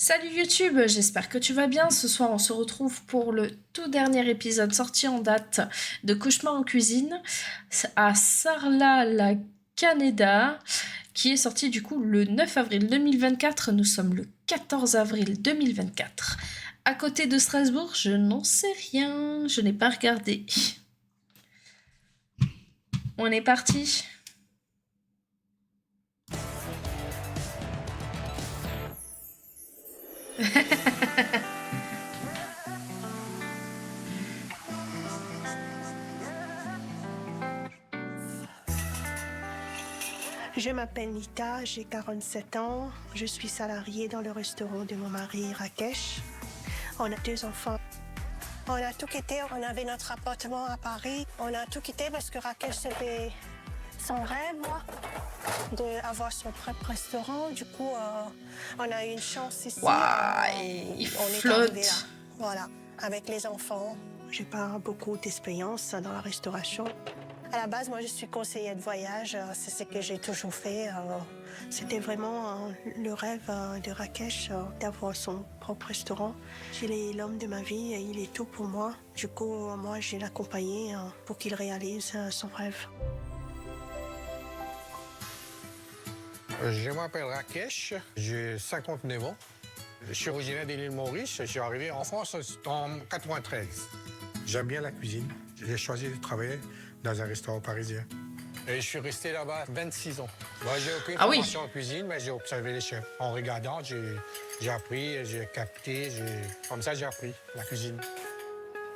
Salut YouTube, j'espère que tu vas bien. Ce soir, on se retrouve pour le tout dernier épisode sorti en date de Cauchemar en cuisine à Sarlat-la-Canéda, qui est sorti du coup le 9 avril 2024. Nous sommes le 14 avril 2024. À côté de Strasbourg, je n'en sais rien, je n'ai pas regardé. On est parti. Je m'appelle Nita, j'ai 47 ans. Je suis salariée dans le restaurant de mon mari Rakesh. On a 2 enfants. On a tout quitté, on avait notre appartement à Paris. On a tout quitté parce que Rakesh, c'était son rêve, d'avoir son propre restaurant. Du coup, on a eu une chance ici. Waouh, il on est flotte. arrivé là, voilà, avec les enfants. J'ai pas beaucoup d'expérience dans la restauration. À la base, moi, je suis conseillère de voyage. C'est ce que j'ai toujours fait. C'était vraiment le rêve de Rakesh d'avoir son propre restaurant. Il est l'homme de ma vie et il est tout pour moi. Du coup, moi, je l'ai accompagné pour qu'il réalise son rêve. Je m'appelle Rakesh, j'ai 59 ans. Je suis originaire de l'île Maurice. Je suis arrivé en France en 93. J'aime bien la cuisine. J'ai choisi de travailler dans un restaurant parisien. Et je suis resté là-bas 26 ans. Moi, j'ai aucune Ah oui. formation en cuisine, mais j'ai observé les chefs. En regardant, j'ai appris, j'ai capté, comme ça j'ai appris la cuisine.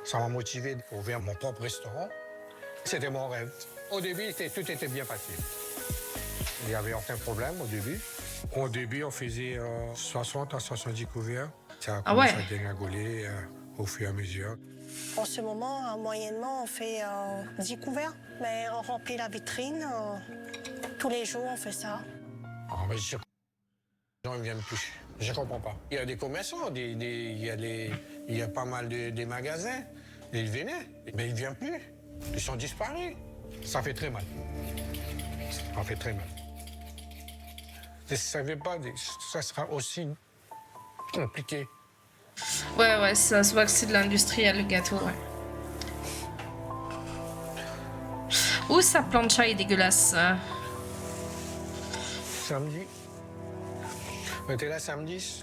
Ça m'a motivé pour ouvrir mon propre restaurant. C'était mon rêve. Au début, tout était bien passé. Il n'y avait aucun problème au début. Au début, on faisait 60 à 70 couverts. Ça a Ah commencé ouais. à dégringoler au fur et à mesure. En ce moment, moyennement, on fait 10 couverts. Mais on remplit la vitrine. Tous les jours, on fait ça. Ah, mais les gens ne viennent plus. Je ne comprends pas. Il y a des commerçants, il y a pas mal de magasins. Ils venaient, mais ils ne viennent plus. Ils sont disparus. Ça fait très mal. Ça fait très mal. Je ne savais pas que ça sera aussi compliqué. Ouais, ça se voit que c'est de l'industriel, le gâteau, ouais. Ouh, sa plancha est dégueulasse. Samedi. On était là samedi.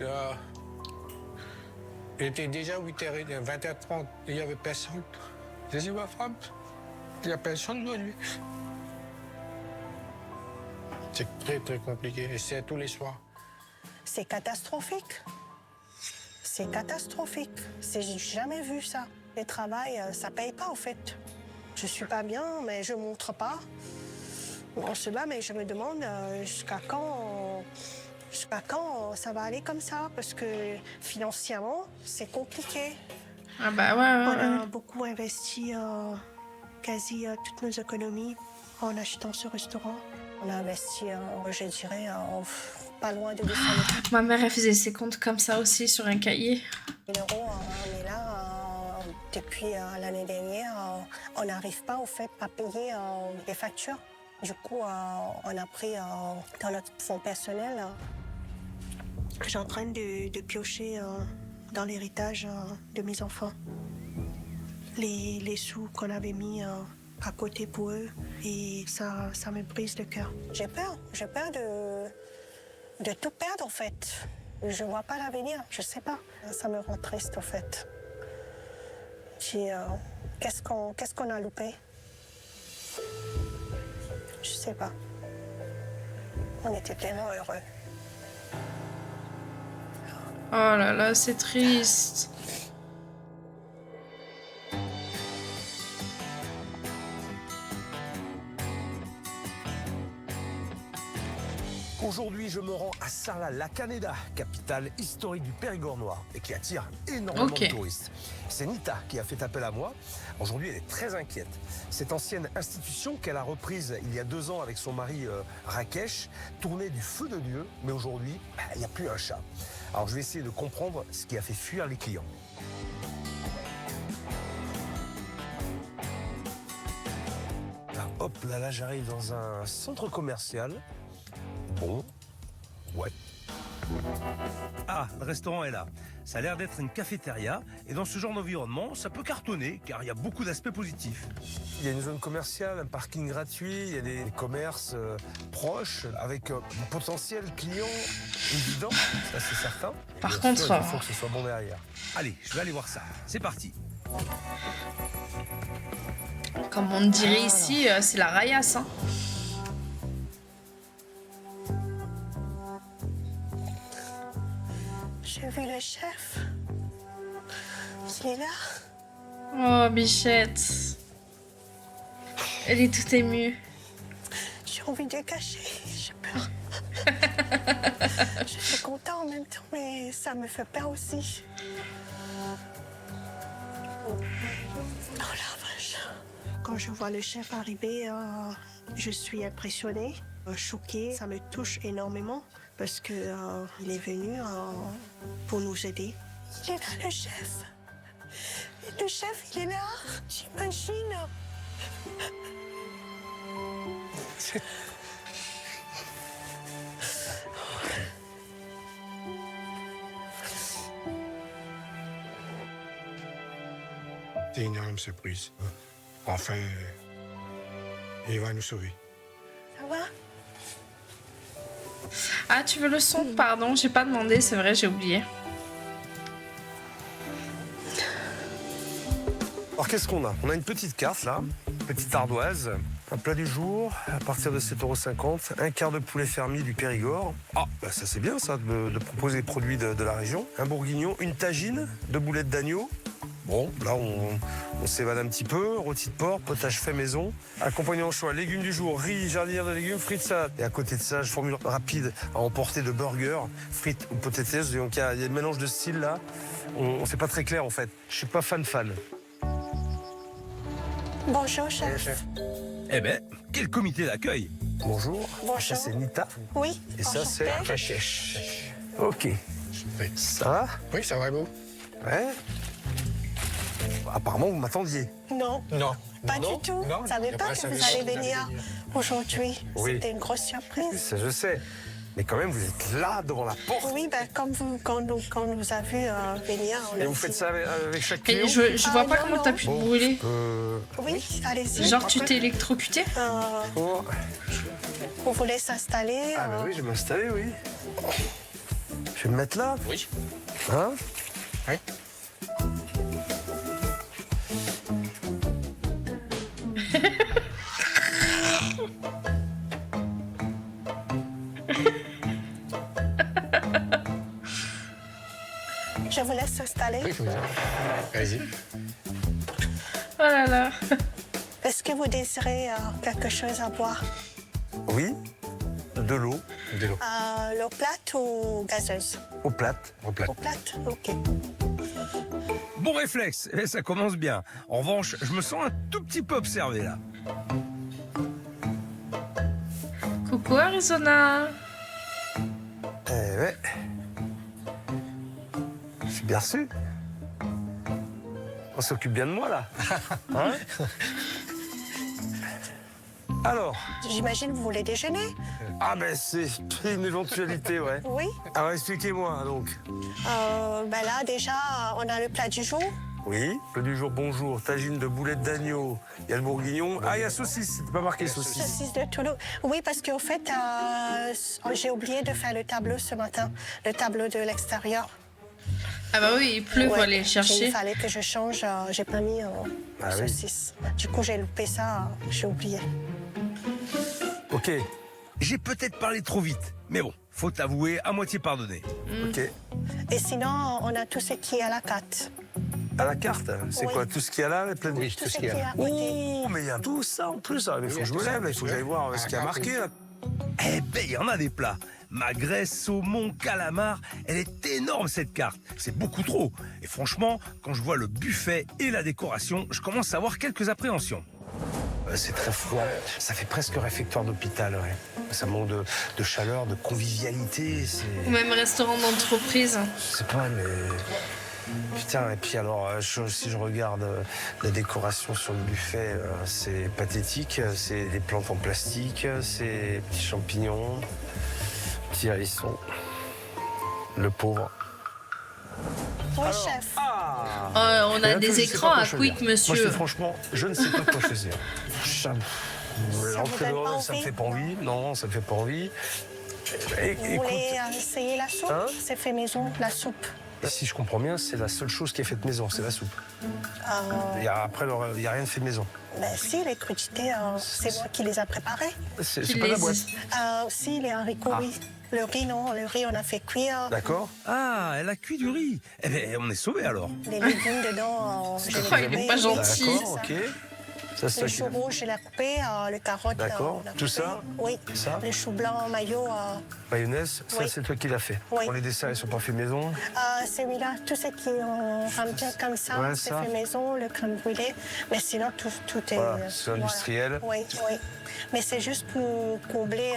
Il était déjà 8h30, 20h30. Il n'y avait personne. J'ai dit, ma femme, il n'y a personne aujourd'hui. C'est très, très compliqué. Et c'est tous les soirs. C'est catastrophique. C'est catastrophique. J'ai jamais vu ça. Le travail, ça paye pas, en fait. Je suis pas bien, mais je montre pas. On se bat, mais je me demande jusqu'à quand ça va aller comme ça, parce que financièrement, c'est compliqué. Ah bah ouais. On a beaucoup investi quasi toutes nos économies en achetant ce restaurant. On a investi, je dirais, pas loin de 200 000 Ma mère, elle faisait ses comptes comme ça aussi sur un cahier. euros. On est là depuis l'année dernière. On n'arrive pas, au fait, à payer les factures. Du coup, on a pris dans notre fonds personnel. Je suis en train de piocher dans l'héritage de mes enfants. Les sous qu'on avait mis à côté pour eux, et ça me brise le cœur. J'ai peur de tout perdre, en fait. Je vois pas l'avenir, je sais pas. Ça me rend triste, en fait. Qu'est-ce qu'on a loupé? Je sais pas. On était tellement heureux. Oh là là, c'est triste. Aujourd'hui, je me rends à Sarlat-la-Canéda, capitale historique du Périgord noir et qui attire énormément Ok. de touristes. C'est Nita qui a fait appel à moi. Aujourd'hui, elle est très inquiète. Cette ancienne institution qu'elle a reprise il y a 2 ans avec son mari Rakesh tournait du feu de Dieu, mais aujourd'hui, il n'y a plus un chat. Alors, je vais essayer de comprendre ce qui a fait fuir les clients. Alors, hop, là, j'arrive dans un centre commercial. Bon, ouais. Ah, le restaurant est là. Ça a l'air d'être une cafétéria. Et dans ce genre d'environnement, ça peut cartonner, car il y a beaucoup d'aspects positifs. Il y a une zone commerciale, un parking gratuit, il y a des commerces proches, avec un potentiel client évident, ça c'est certain. Par Bien contre, sûr, il faut que ce soit bon derrière. Allez, je vais aller voir ça. C'est parti. comme on dirait ici, c'est la raillasse. Hein. J'ai vu le chef. Il est là. Oh, Bichette. Elle est toute émue. J'ai envie de cacher. J'ai peur. Je suis contente en même temps, mais ça me fait peur aussi. Oh la vache. Quand je vois le chef arriver, je suis impressionnée, choquée. Ça me touche énormément parce que il est venu pour nous aider. Il est là, le chef. Le chef, il est là. J'imagine. C'est une énorme surprise. Enfin, il va nous sauver. Ça va? Ah, tu veux le son? Pardon, j'ai pas demandé, c'est vrai, j'ai oublié. Alors qu'est-ce qu'on a? On a une petite carte là, petite ardoise, un plat du jour à partir de 7,50 €, un quart de poulet fermier du Périgord. Ah, bah ça c'est bien ça de proposer des produits de la région. Un bourguignon, une tagine, 2 boulettes d'agneau. Bon, là on s'évade un petit peu, rôti de porc, potage fait maison. Accompagné en choix, légumes du jour, riz, jardinière de légumes, frites salade. Et à côté de ça, formule rapide à emporter de burgers, frites ou potatoes. Donc il y a un mélange de styles là. C'est pas très clair en fait. Je suis pas fan. Bonjour, chef. Eh ben, quel comité d'accueil! Bonjour. Bonjour. Ça, c'est Nita. Oui. Et ça, c'est enchantée. Rakesh. Ok. Oui, Ça va? oui ça va, vous? Ouais. Apparemment, vous m'attendiez. Non, Non. pas du tout. Non, Je savais y a pas pas que ça, vous mais allez vous allez venir venir. aujourd'hui. Oui. C'était une grosse surprise. Ça, je sais. Mais quand même, vous êtes là, devant la porte. Oui, ben, comme vous, quand on nous a vus venir. on Et a vous dit- faites ça avec chaque Mais client? je vois pas non, comment non. t'as pu te brûler. Oui, allez-y. Genre, tu t'es électrocuté? Oh. Vous voulez s'installer Ah, bah oui, je vais m'installer, oui. Je vais me mettre là. Oui. Hein? Oui. Je vous laisse s'installer. Oui, vas-y. Oh là là. Est-ce que vous désirez quelque chose à boire? Oui. De l'eau. De l'eau. L'eau plate ou gazeuse? Aux plates. Au plat. Eau plate, ok. Bon réflexe, et ça commence bien. En revanche, je me sens un tout petit peu observé là. Coucou Arizona. Eh ouais. Je suis bien reçu. On s'occupe bien de moi là. Hein? Alors, J'imagine que vous voulez déjeuner? ah ben c'est une éventualité, ouais. Oui. Alors expliquez-moi donc. Ben là, déjà, on a le plat du jour. Oui, plat du jour, bonjour, tagine de boulettes d'agneau, il y a le bourguignon. Ah, il y a saucisse, c'était pas marqué saucisse. Saucisse de Toulouse. Oui, parce qu'au fait, j'ai oublié de faire le tableau ce matin. Le tableau de l'extérieur. Ah bah oui, il pleut, faut Ouais. aller le chercher. Il fallait que je change. J'ai pas mis Ah oui. saucisse. Du coup, j'ai loupé ça. J'ai oublié. Ok. J'ai peut-être parlé trop vite, mais bon, faut t'avouer, à moitié pardonné. Ok. Et sinon, on a tout ce qui est à la carte. À la carte, c'est Oui. quoi? Tout ce qu'il y a là, les pleines... Oui, Tout tout ce ce qui qu'il y est a. à côté. Oh, mais il y a tout ça en plus. Ah, mais il faut que je me lève, il faut que j'aille voir ce qu'il y a marqué là. Eh ben, il y en a des plats. Magret, saumon, calamar. Elle est énorme cette carte. C'est beaucoup trop. Et franchement, quand je vois le buffet et la décoration, je commence à avoir quelques appréhensions. C'est très froid. Ça fait presque réfectoire d'hôpital, ouais. Ça manque de chaleur, de convivialité. Ou même restaurant d'entreprise. Je sais pas, mais... Putain, et puis alors, si je regarde la décoration sur le buffet, c'est pathétique. C'est des plantes en plastique, c'est des petits champignons, petits hérissons. Le pauvre. Oui, chef. On Et a là, des je sais écrans pas quoi à choisir. Quick, Moi, je monsieur. dis franchement, je ne sais pas quoi choisir. Ça, vous l'entrée donne de pas ça me envie? fait pas envie. Non, ça me fait pas envie. Vous Écoute, voulez essayer la soupe? Hein? C'est fait maison, la soupe. si je comprends bien, c'est la seule chose qui est faite maison, c'est la soupe. Euh, Après, il n'y a rien de fait maison. ben si, les crudités, c'est moi qui les a préparées. C'est Qui pas la les- boîte. Si, les haricots, oui. Le riz, non. Le riz, on a fait cuire. D'accord. Ah, elle a cuit du riz. Eh bien, on est sauvés alors. Les légumes dedans, je les ai Oh, il est coupés. pas gentil. D'accord, ok. Ça, c'est Le toi qui chou l'as- rouge, je l'ai coupé. Le carotte, D'accord. on l'a Tout coupé. ça? Oui. Ça? Le chou blanc, maillot. Mayonnaise, ça Oui. c'est toi qui l'as fait. Oui. Pour les desserts, ils sont pas faits maison. Celui-là, tout ce qui est en rametière comme ça, Ouais, c'est ça. fait maison, le crème brûlée. Mais sinon, tout est... Voilà, c'est industriel. Oui, oui. Mais c'est juste pour combler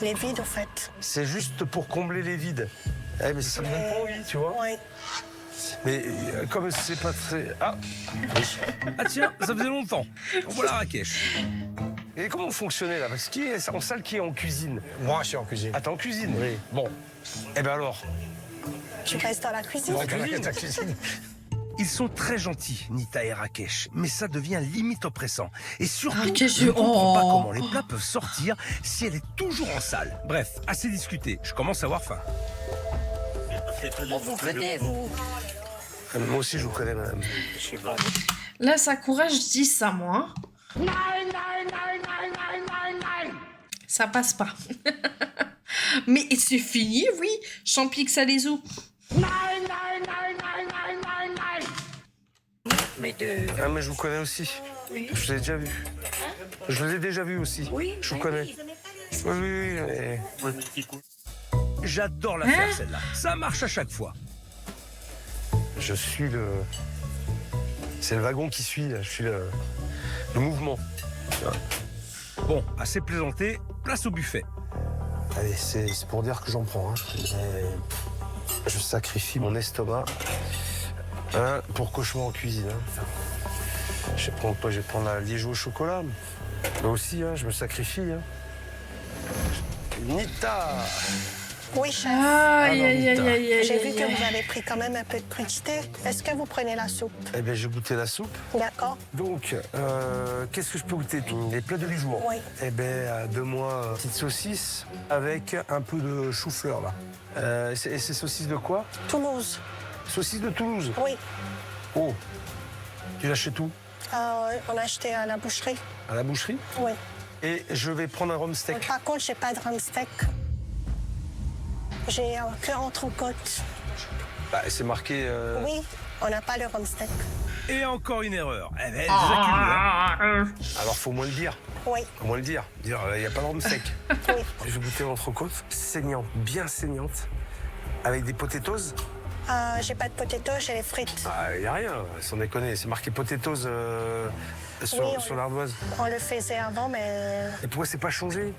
les vides, en fait. C'est juste pour combler les vides. Eh, mais ça me donne pas envie, tu vois. Oui. Mais comme c'est pas très. Ah Ah tiens, ça faisait longtemps. Voilà Rakesh. Et comment vous fonctionnez là? Parce qu'il est en salle qui est en cuisine. Moi, je suis en cuisine. Ah, t'es en cuisine? Oui. Bon. Eh ben alors. Tu restes dans la cuisine. Moi, je reste en cuisine. Ils sont très gentils, Nita et Rakesh, mais ça devient limite oppressant. Et surtout, Rakesh, je ne comprends pas oh. comment les plats peuvent sortir si elle est toujours en salle. Bref, assez discuté, je commence à avoir faim. Vous venez, vous... Moi aussi, je vous connais, madame. Là, Sakura, je dis ça, moi. hein. Ça passe pas. Mais c'est fini, oui. Champix à les ou. Ah, mais je vous connais aussi. Je vous ai déjà vu. Je vous ai déjà vu aussi. Oui. Je vous connais. Oui, oui, oui. mais- J'adore la faire celle-là, ça marche à chaque fois. Je suis le. C'est le wagon qui suit, là. Je suis le mouvement. Bon, assez plaisanté, place au buffet. Allez, c'est pour dire que j'en prends. Hein. Je sacrifie mon estomac pour cauchemar en cuisine. Hein. Je vais prendre quoi? Je vais prendre la liégeois au chocolat. Moi aussi, hein, je me sacrifie. Hein. Nita! Oui, chef. Aïe, aïe, aïe, aïe, aïe. J'ai vu aïe, que aïe. vous avez pris quand même un peu de crudité. Est-ce que vous prenez la soupe? Eh bien, j'ai goûté la soupe. D'accord. Donc, qu'est-ce que je peux goûter? Les plats de jour. Oui. Eh bien, deux-moi petite saucisse avec un peu de chou-fleur, là. Et c'est saucisse de quoi? Toulouse. Saucisse de Toulouse. Oui. Oh, tu l'achètes où? On a acheté à la boucherie. À la boucherie? Oui. Et je vais prendre un rhum steak. Par contre, j'ai pas de rumsteak. J'ai que entrecôte. Bah, c'est marqué. Oui, on n'a pas le rumsteak. Et encore une erreur. Eh ben, elle désaccumule, hein. Alors, faut moins le dire. Oui, Faut moins le dire. Dire, il n'y a pas de rhum sec. oui. Je vais goûter l'entrecôte. Saignante, bien saignante. Avec des potatoes. J'ai pas de potato, j'ai les frites. Ah, il n'y a rien, sans déconner. C'est marqué potatoes sur, Oui, on- sur l'ardoise. On le faisait avant, mais Et pourquoi c'est pas changé?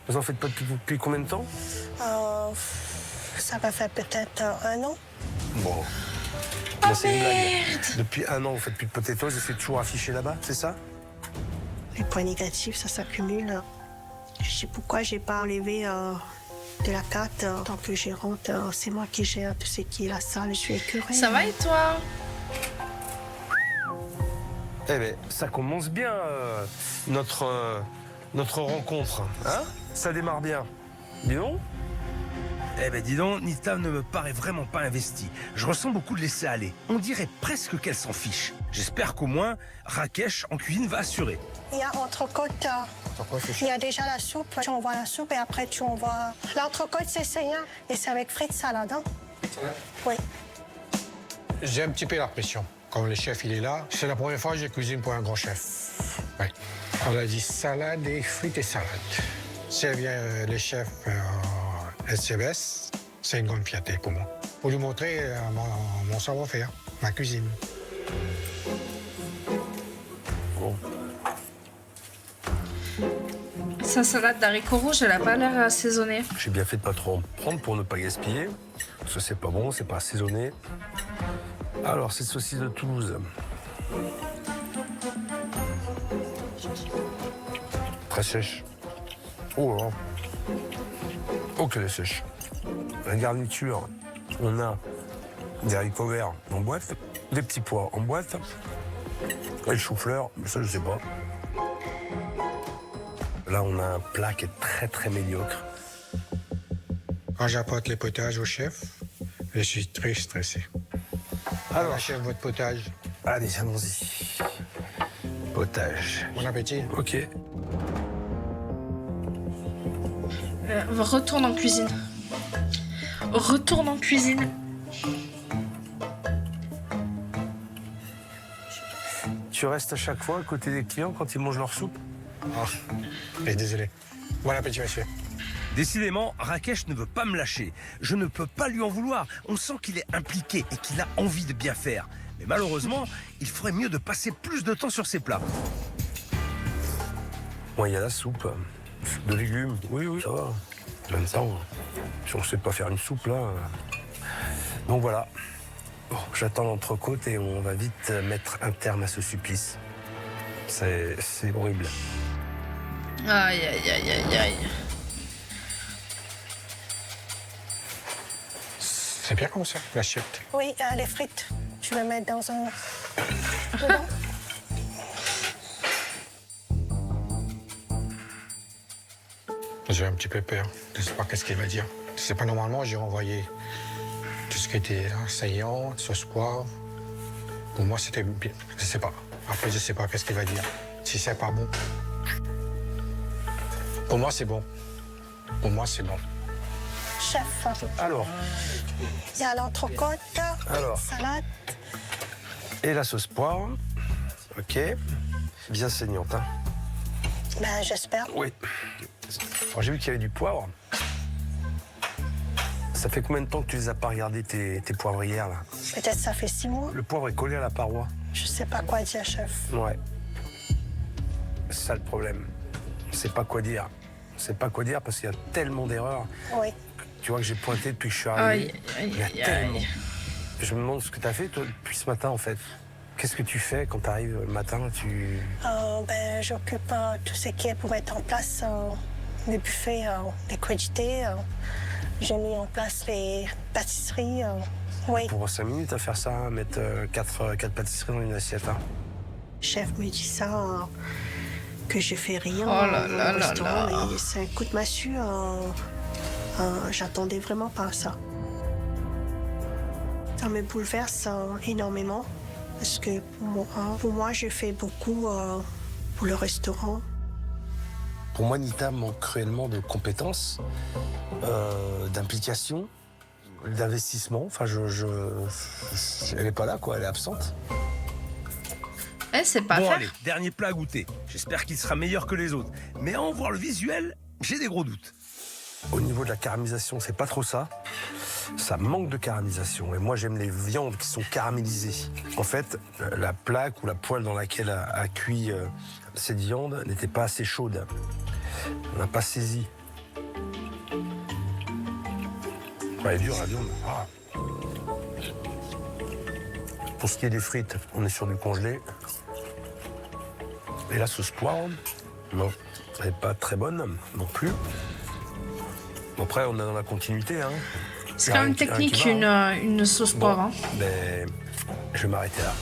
Vous en faites pas depuis combien de temps? ça va faire peut-être 1 an. Bon. Ah, Bah, c'est une blague. merde. Depuis 1 an, vous faites plus de potatoes et c'est toujours affiché là-bas, c'est ça? Les points négatifs, ça s'accumule. Je sais pourquoi j'ai pas enlevé de la carte en tant que gérante. C'est moi qui gère tout ce qui est la salle, je suis écœurée. Ça va et toi? Eh bien, ça commence bien, notre rencontre. Hein? Ça démarre bien. Dis donc? Eh ben dis donc, Nita ne me paraît vraiment pas investie. Je ressens beaucoup de laisser aller. On dirait presque qu'elle s'en fiche. J'espère qu'au moins, Rakesh en cuisine va assurer. Il y a entrecôte. Il y a déjà la soupe. Tu envoies la soupe et après tu envoies... L'entrecôte, c'est saignant et c'est avec frites salade. Hein? Oui. J'ai un petit peu la pression. Comme le chef, il est là, c'est la première fois que je cuisine pour un grand chef. Oui. On a dit salade et frites et salade. Si vient le chef SCBS, c'est une grande fierté pour moi. Pour lui montrer mon savoir-faire, ma cuisine. Sa salade d'haricots rouges, elle a pas l'air assaisonnée. J'ai bien fait de pas trop en prendre pour ne pas gaspiller. Parce que c'est pas bon, c'est pas assaisonné. Alors, cette saucisse de Toulouse. Très sèche. Oh là là. Oh, qu'elle est sèche. la garniture, on a des haricots verts en boîte, des petits pois en boîte, et le chou-fleur, mais ça je sais pas. Là, on a un plat qui est très très médiocre. Quand j'apporte les potages au chef, je suis très stressé. Alors, Alors, chef, votre potage. allez, allons-y. Potage. Bon appétit. Ok. Retourne en cuisine. Retourne en cuisine. Tu restes à chaque fois à côté des clients quand ils mangent leur soupe? Et désolé. Bon appétit, monsieur. Décidément, Rakesh ne veut pas me lâcher. Je ne peux pas lui en vouloir. On sent qu'il est impliqué et qu'il a envie de bien faire. Mais malheureusement, il ferait mieux de passer plus de temps sur ses plats. Moi, il y a la soupe. Soupe de légumes. Oui, ça va. En même temps, si on ne sait pas faire une soupe, là... Donc voilà. Bon, j'attends l'entrecôte et on va vite mettre un terme à ce supplice. C'est horrible. Aïe, aïe, aïe, aïe, aïe. C'est bien comme ça, l'assiette. Oui, les frites. Je vais mettre dans un... dedans. J'ai un petit peu peur. Je ne sais pas qu'est-ce qu'il va dire. Je sais pas, normalement, j'ai envoyé tout ce qui était saillant, sauce poivre. Pour moi, c'était bien. Je sais pas. Après, je sais pas qu'est-ce qu'il va dire. Si c'est pas bon. Pour moi, c'est bon. Pour moi, c'est bon. Chef, Alors, il y a l'entrecôte, Alors. salade. et la sauce poivre. Ok. Bien saignante, hein. Ben, j'espère. Oui. Alors, j'ai vu qu'il y avait du poivre. Ça fait combien de temps que tu les as pas regardés, tes poivrières, là? Peut-être ça fait 6 mois. Le poivre est collé à la paroi. Je sais pas quoi dire, chef. Ouais. C'est ça le problème. C'est pas quoi dire. C'est pas quoi dire parce qu'il y a tellement d'erreurs. Oui. Tu vois que j'ai pointé depuis que je suis arrivé. Aïe, Il y a aïe, tellement. aïe. Je me demande ce que tu as fait, toi, depuis ce matin, en fait. Qu'est-ce que tu fais quand tu arrives le matin? Ben, j'occupe tout ce qui est pour mettre en place les buffets, les crudités. J'ai mis en place les pâtisseries. Oui. Pour 5 minutes à faire ça, à mettre 4 pâtisseries dans une assiette. Hein. Le chef me dit ça, que je fais rien Oh là là au là restaurant. là. Et c'est un coup de massue. J'attendais vraiment pas ça. Ça me bouleverse énormément. Parce que pour moi, je fais beaucoup pour le restaurant. Pour moi, Nita manque cruellement de compétences, d'implication, d'investissement. Enfin, elle n'est pas là, quoi. Elle est absente. Eh, c'est pas Bon faire. allez, dernier plat à goûter. J'espère qu'il sera meilleur que les autres. Mais à en voir le visuel, j'ai des gros doutes. Au niveau de la caramélisation, c'est pas trop ça. Ça manque de caramélisation. Et moi, j'aime les viandes qui sont caramélisées. En fait, la plaque ou la poêle dans laquelle a cuit cette viande n'était pas assez chaude. On n'a pas saisi. Elle est dure, la viande. Ah. Pour ce qui est des frites, on est sur du congelé. Et la sauce poivre, non, elle n'est pas très bonne non plus. Après, on est dans la continuité. Hein. C'est quand même technique, une sauce poivre. Hein. Ben, je vais m'arrêter là.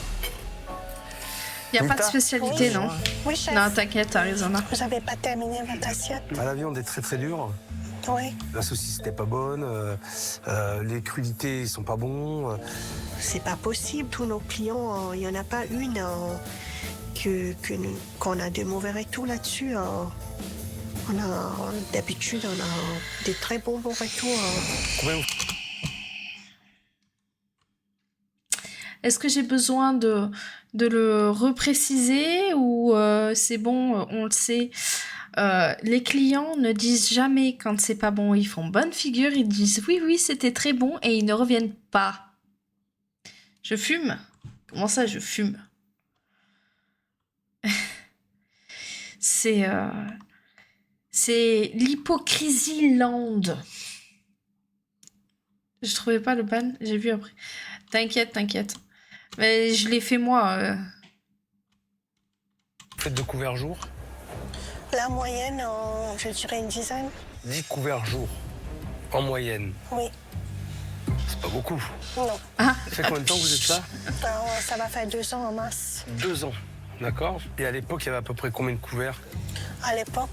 Il n'y a pas de Nita. spécialité, Oui. non? Oui, chef. Non, t'inquiète, Arizona. Vous n'avez pas terminé votre assiette? Ah, la viande est très très dure. Oui. La saucisse n'était pas bonne. Les crudités ne sont pas bons. C'est pas possible. Tous nos clients, il n'y en a pas une qu'on a de mauvais retours là-dessus. D'habitude, on a des très bons retours. Combien Est-ce que j'ai besoin de le repréciser ou c'est bon, on le sait? Les clients ne disent jamais quand c'est pas bon. Ils font bonne figure, ils disent oui, c'était très bon et ils ne reviennent pas. Je fume? Comment ça, je fume? C'est l'hypocrisie land. Je trouvais pas le ban, j'ai vu après. T'inquiète. Mais je l'ai fait moi. faites de couverts jour? La moyenne, je dirais une dizaine. 10 couverts jour, en moyenne. Oui. c'est pas beaucoup. Non. Ça fait combien de temps que vous êtes là? Ça va faire 2 ans en mars. 2 ans. D'accord. Et à l'époque, il y avait à peu près combien de couverts? À l'époque,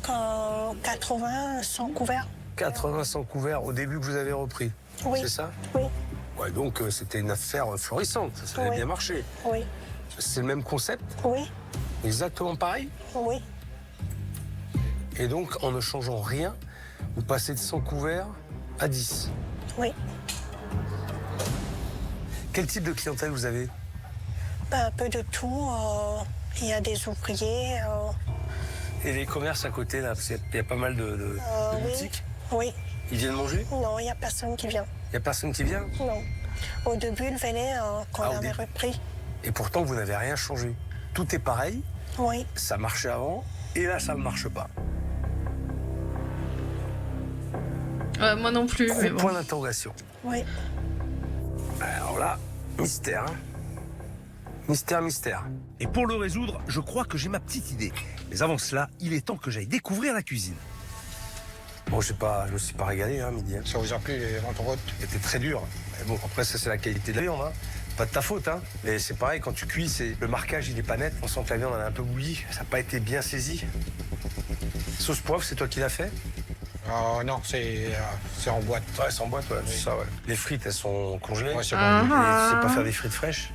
80, 100 couverts. 80, 100 couverts au début que vous avez repris. Oui. C'est ça? Oui, Ouais, donc c'était une affaire florissante. Ça avait Oui. bien marché. oui, C'est le même concept? oui, Exactement pareil? oui. Et donc, en ne changeant rien, vous passez de 100 couverts à 10. Oui. Quel type de clientèle vous avez? Un peu de tout. Il y a des ouvriers. Et les commerces à côté, là, parce qu'il y a pas mal de Oui. boutiques. Oui. Ils viennent manger? Non, il n'y a personne qui vient. Il n'y a personne qui vient? Non. Au début, ils venaient quand Ah, on au avait début. repris. Et pourtant, vous n'avez rien changé. Tout est pareil, Oui. ça marchait avant, et là, ça ne marche pas. Moi non plus, mais bon. Point d'interrogation. Oui. Alors là, mystère. Hein. Mystère, mystère. Et pour le résoudre, je crois que j'ai ma petite idée. Mais avant cela, il est temps que j'aille découvrir la cuisine. Bon, je me suis pas régalé, hein, midi. Hein. Ça vous a plu, les entrecôtes? C'était très dur. Mais bon, après, ça, c'est la qualité de la viande. Hein. Pas de ta faute, hein. Mais c'est pareil, quand tu cuis, le marquage, il est pas net. On sent que la viande, elle est un peu bouillie. Ça n'a pas été bien saisi. Sauce poivre, c'est toi qui l'as fait? Non, c'est en boîte. Ouais, c'est en boîte, ouais, c'est ça, ouais. Les frites, elles sont congelées. Ouais, c'est Ah. bon. Et tu sais pas faire des frites fraîches?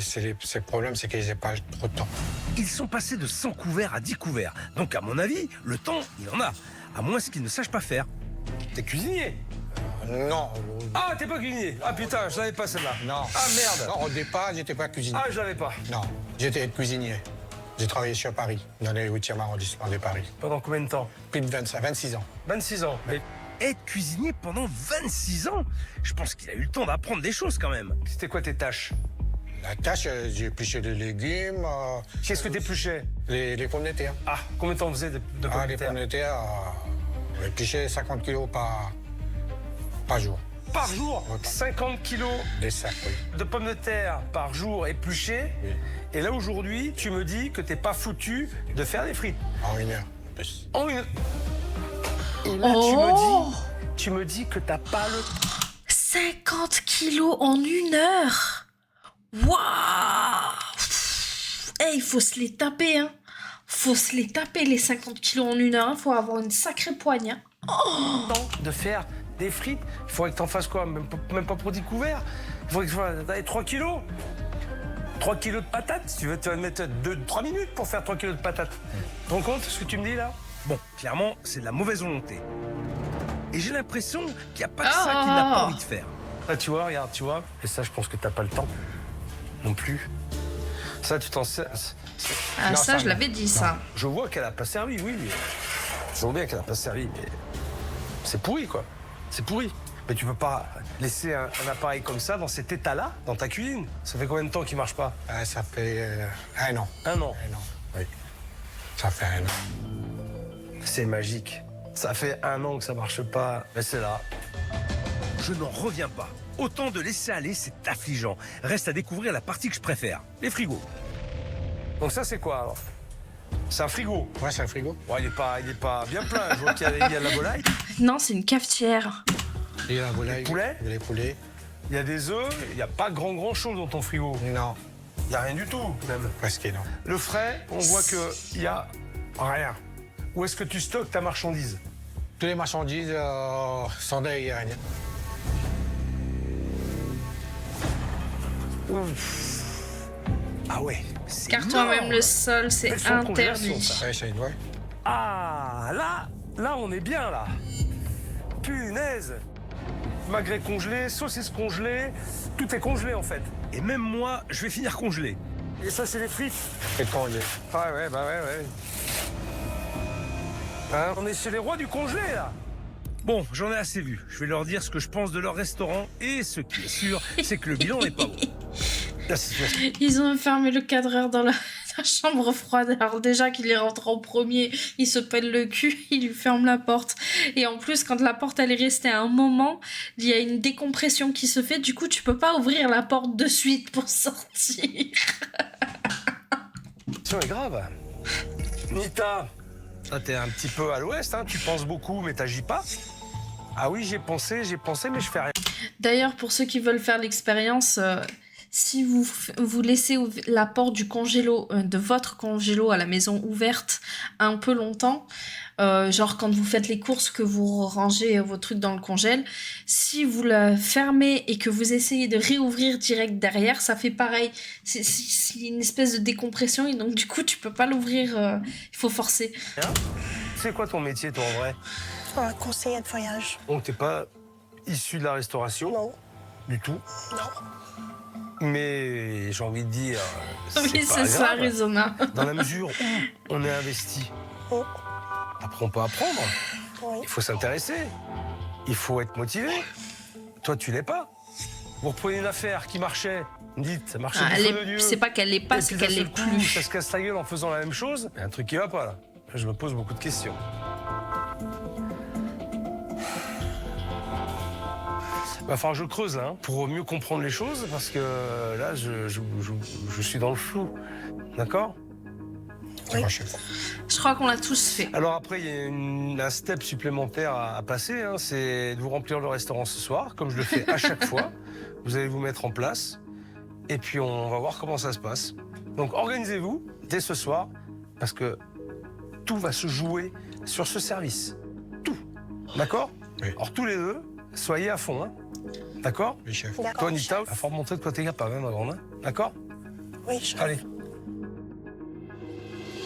C'est le problème, c'est qu'ils n'aient pas trop de temps. Ils sont passés de 100 couverts à 10 couverts. Donc à mon avis, le temps, il en a. À moins qu'ils ne sachent pas faire. T'es cuisinier? Non. Ah, t'es pas cuisinier? Ah putain, je l'avais pas celle-là. Non. Ah merde. Non, au départ, j'étais pas cuisinier. Ah, je l'avais pas. Non, j'étais cuisinier. J'ai travaillé sur Paris, dans les 8e arrondissement de Paris. Pendant combien de temps? Plus de 26 ans. 26 ans. Mais Être cuisinier pendant 26 ans, je pense qu'il a eu le temps d'apprendre des choses quand même. c'était quoi tes tâches? La tâche, j'ai épluché des légumes, Qu'est-ce que t'épluchais? les pommes de terre. Ah, combien de temps on faisait de pommes de Les terre? pommes de terre, épluché 50 kilos par jour. Par jour? Ouais. 50 kilos Des sacs, oui. de pommes de terre par jour épluchées. Oui. Et là, aujourd'hui, tu me dis que t'es pas foutu de faire des frites. En 1 heure, en plus. En une... Et là, Oh tu me dis que t'as pas le... 50 kilos en 1 heure. Waouh. Eh, il faut se les taper, hein. Faut se les taper, les 50 kilos en 1 heure. Hein. Faut avoir une sacrée poigne. Hein. temps de faire des frites. Il faudrait que t'en fasses quoi? Même pas pour 10 couverts. Il faudrait que tu aies 3 kilos. 3 kilos de patates. Tu vas te mettre 3 minutes pour faire 3 kilos de patates. Tu te rends compte ce que tu me dis là? Bon, clairement, c'est de la mauvaise volonté. Et j'ai l'impression qu'il n'y a pas que ça qu'il n'a pas envie de faire. Là, tu vois, regarde, tu vois. Et ça, je pense que t'as pas le temps. Non plus. Ça, tu t'en sers. Ah, Non, ça, ça, je non. l'avais dit, ça. Je vois qu'elle a pas servi, oui. Je vois bien qu'elle a pas servi, mais c'est pourri, quoi. C'est pourri. Mais tu peux pas laisser un appareil comme ça dans cet état-là, dans ta cuisine. Ça fait combien de temps qu'il marche pas? Ça fait 1 an. 1 an. 1 an, oui. Ça fait 1 an. C'est magique. Ça fait 1 an que ça marche pas, mais c'est là. Je n'en reviens pas. Autant de laisser aller, c'est affligeant. Reste à découvrir la partie que je préfère, les frigos. Donc ça, c'est quoi alors? C'est un frigo. Ouais, c'est un frigo. Bon, il est pas bien plein. Je vois qu'il y a de la volaille, Non, c'est une cafetière. Il y a la volaille. poulets. Les poulets. il y a des œufs, il n'y a pas grand chose dans ton frigo. Non, Il n'y a rien du tout, même. presque non. Le frais, on voit qu'il y a rien. Où est-ce que tu stockes ta marchandise? Toutes les marchandises sont derrière. Ah ouais. Car toi-même, le sol, c'est Elles sont en congélation, interdit. ça. Ouais, c'est ouais. Ah, là, on est bien, là. Punaise. Magret congelé, saucisse congelée, tout est congelé, en fait. Et même moi, je vais finir congelé. Et ça, c'est les frites. Et quand on est- Ah ouais, bah ouais. Hein, on est chez les rois du congelé, là. Bon, j'en ai assez vu. Je vais leur dire ce que je pense de leur restaurant. Et ce qui est sûr, c'est que le bilan n'est pas bon. La situation. Ils ont fermé le cadreur dans la chambre froide. Alors déjà qu'il est rentré en premier, il se pèle le cul, il lui ferme la porte. Et en plus, quand la porte elle est restée à un moment, il y a une décompression qui se fait. Du coup, tu peux pas ouvrir la porte de suite pour sortir. C'est grave. Nita, ça t'es un petit peu à l'ouest, hein. Tu penses beaucoup, mais t'agis pas. Ah oui, j'ai pensé, mais je fais rien. D'ailleurs, pour ceux qui veulent faire l'expérience, si vous laissez la porte du congélo, de votre congélo à la maison ouverte un peu longtemps, genre quand vous faites les courses, que vous rangez vos trucs dans le congèle, si vous la fermez et que vous essayez de réouvrir direct derrière, ça fait pareil. C'est une espèce de décompression et donc du coup tu peux pas l'ouvrir, il faut forcer. C'est quoi ton métier, toi, en vrai? Conseiller de voyage. Donc, t'es pas issu de la restauration? Non. Du tout? Non. Mais j'ai envie de dire... Oui, pas c'est ça, grave. Arizona. Dans la mesure où on est investi. Oh. Après, on peut apprendre. Oui. Il faut s'intéresser. Il faut être motivé. Toi, tu l'es pas. Vous reprenez une affaire qui marchait. Dites, ça marchait du feu de Dieu. C'est pas qu'elle l'est pas, Et c'est puis, qu'elle d'un l'est seul coup, plus. ça se casse la gueule en faisant la même chose. Il y a un truc qui va pas, là. Je me pose beaucoup de questions. Va falloir que je creuse, là, hein, pour mieux comprendre les choses, parce que là, je suis dans le flou. D'accord? Oui. Je crois qu'on l'a tous fait. Alors après, il y a un step supplémentaire à passer, hein, c'est de vous remplir le restaurant ce soir, comme je le fais à chaque fois. Vous allez vous mettre en place, et puis on va voir comment ça se passe. Donc organisez-vous dès ce soir, parce que tout va se jouer sur ce service. Tout. D'accord? Oui. Alors tous les deux, soyez à fond, hein. D'accord? Oui, chef. D'accord. Toi, Anita, chef. il va falloir montrer de quoi t'es capable, hein, ma grande, hein. D'accord? Oui, chef. Allez.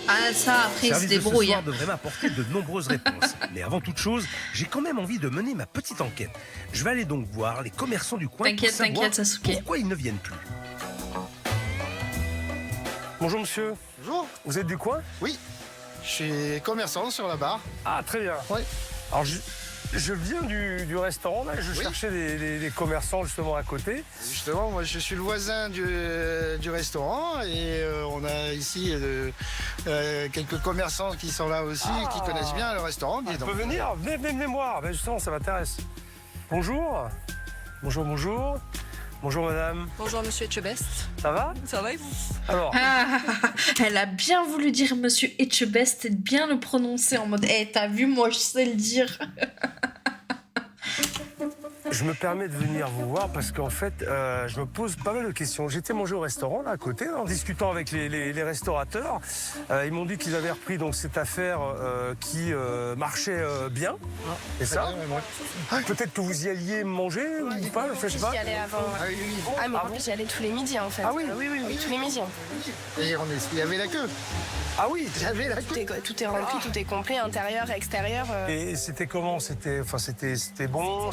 Ah, ça, après, il se Service de ce débrouille. soir Hein. devrait m'apporter de nombreuses réponses. Mais avant toute chose, j'ai quand même envie de mener ma petite enquête. Je vais aller donc voir les commerçants du coin pour T'inquiète, savoir t'inquiète, Sasuke. pourquoi ils ne viennent plus. Bonjour, monsieur. Bonjour, Vous êtes du coin? oui, je suis commerçant sur la barre. Ah, très bien. Oui. Alors, je viens du restaurant, là, je Oui. cherchais les commerçants justement à côté. Justement, moi je suis le voisin du restaurant et on a ici quelques commerçants qui sont là aussi, qui connaissent bien le restaurant. On peut venir? Venez me voir. Ben, justement, ça m'intéresse. Bonjour. Bonjour, bonjour. Bonjour, madame. Bonjour Monsieur Etchebest. Ça va? Ça va et vous? Alors, Ah, elle a bien voulu dire Monsieur Etchebest et bien le prononcer en mode « t'as vu, moi je sais le dire ». je me permets de venir vous voir parce qu'en fait, je me pose pas mal de questions. J'étais manger au restaurant, là, à côté, en discutant avec les restaurateurs. Ils m'ont dit qu'ils avaient repris donc cette affaire qui marchait bien. Et ça? Peut-être que vous y alliez manger ou pas, je sais pas. J'y allais avant. Ah oui, oui. Ah mais moi j'y allais tous les midis en fait. Ah oui? Oui, tous les midis. Et il y avait la queue. Ah oui. J'avais la queue. Tout est rempli, tout est complet, intérieur, extérieur. Et c'était comment? C'était bon?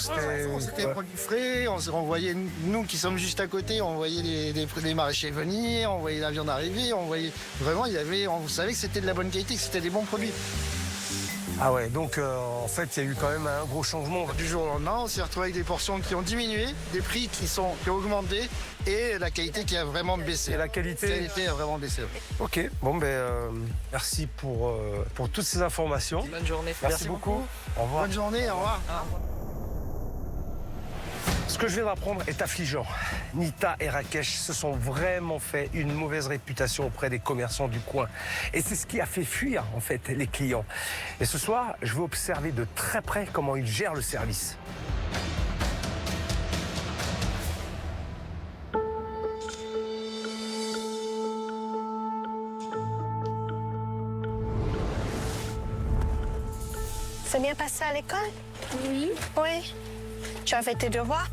C'était produit frais, on voyait, nous qui sommes juste à côté, on voyait les maraîchers venir, on voyait la viande arriver, on voyait vraiment, on savait que c'était de la bonne qualité, que c'était des bons produits. Ah ouais, donc en fait, il y a eu quand même un gros changement. Du jour au lendemain, on s'est retrouvé avec des portions qui ont diminué, des prix qui ont augmenté et la qualité qui a vraiment baissé. Et la La qualité? qualité a vraiment baissé. Ok, bon merci pour toutes ces informations. Bonne journée. Merci beaucoup. Au revoir. Bonne journée, au revoir. Ce que je viens d'apprendre est affligeant. Nita et Rakesh se sont vraiment fait une mauvaise réputation auprès des commerçants du coin. Et c'est ce qui a fait fuir, en fait, les clients. Et ce soir, je veux observer de très près comment ils gèrent le service. C'est bien passé à l'école? Oui. Oui. Tu as fait tes devoirs?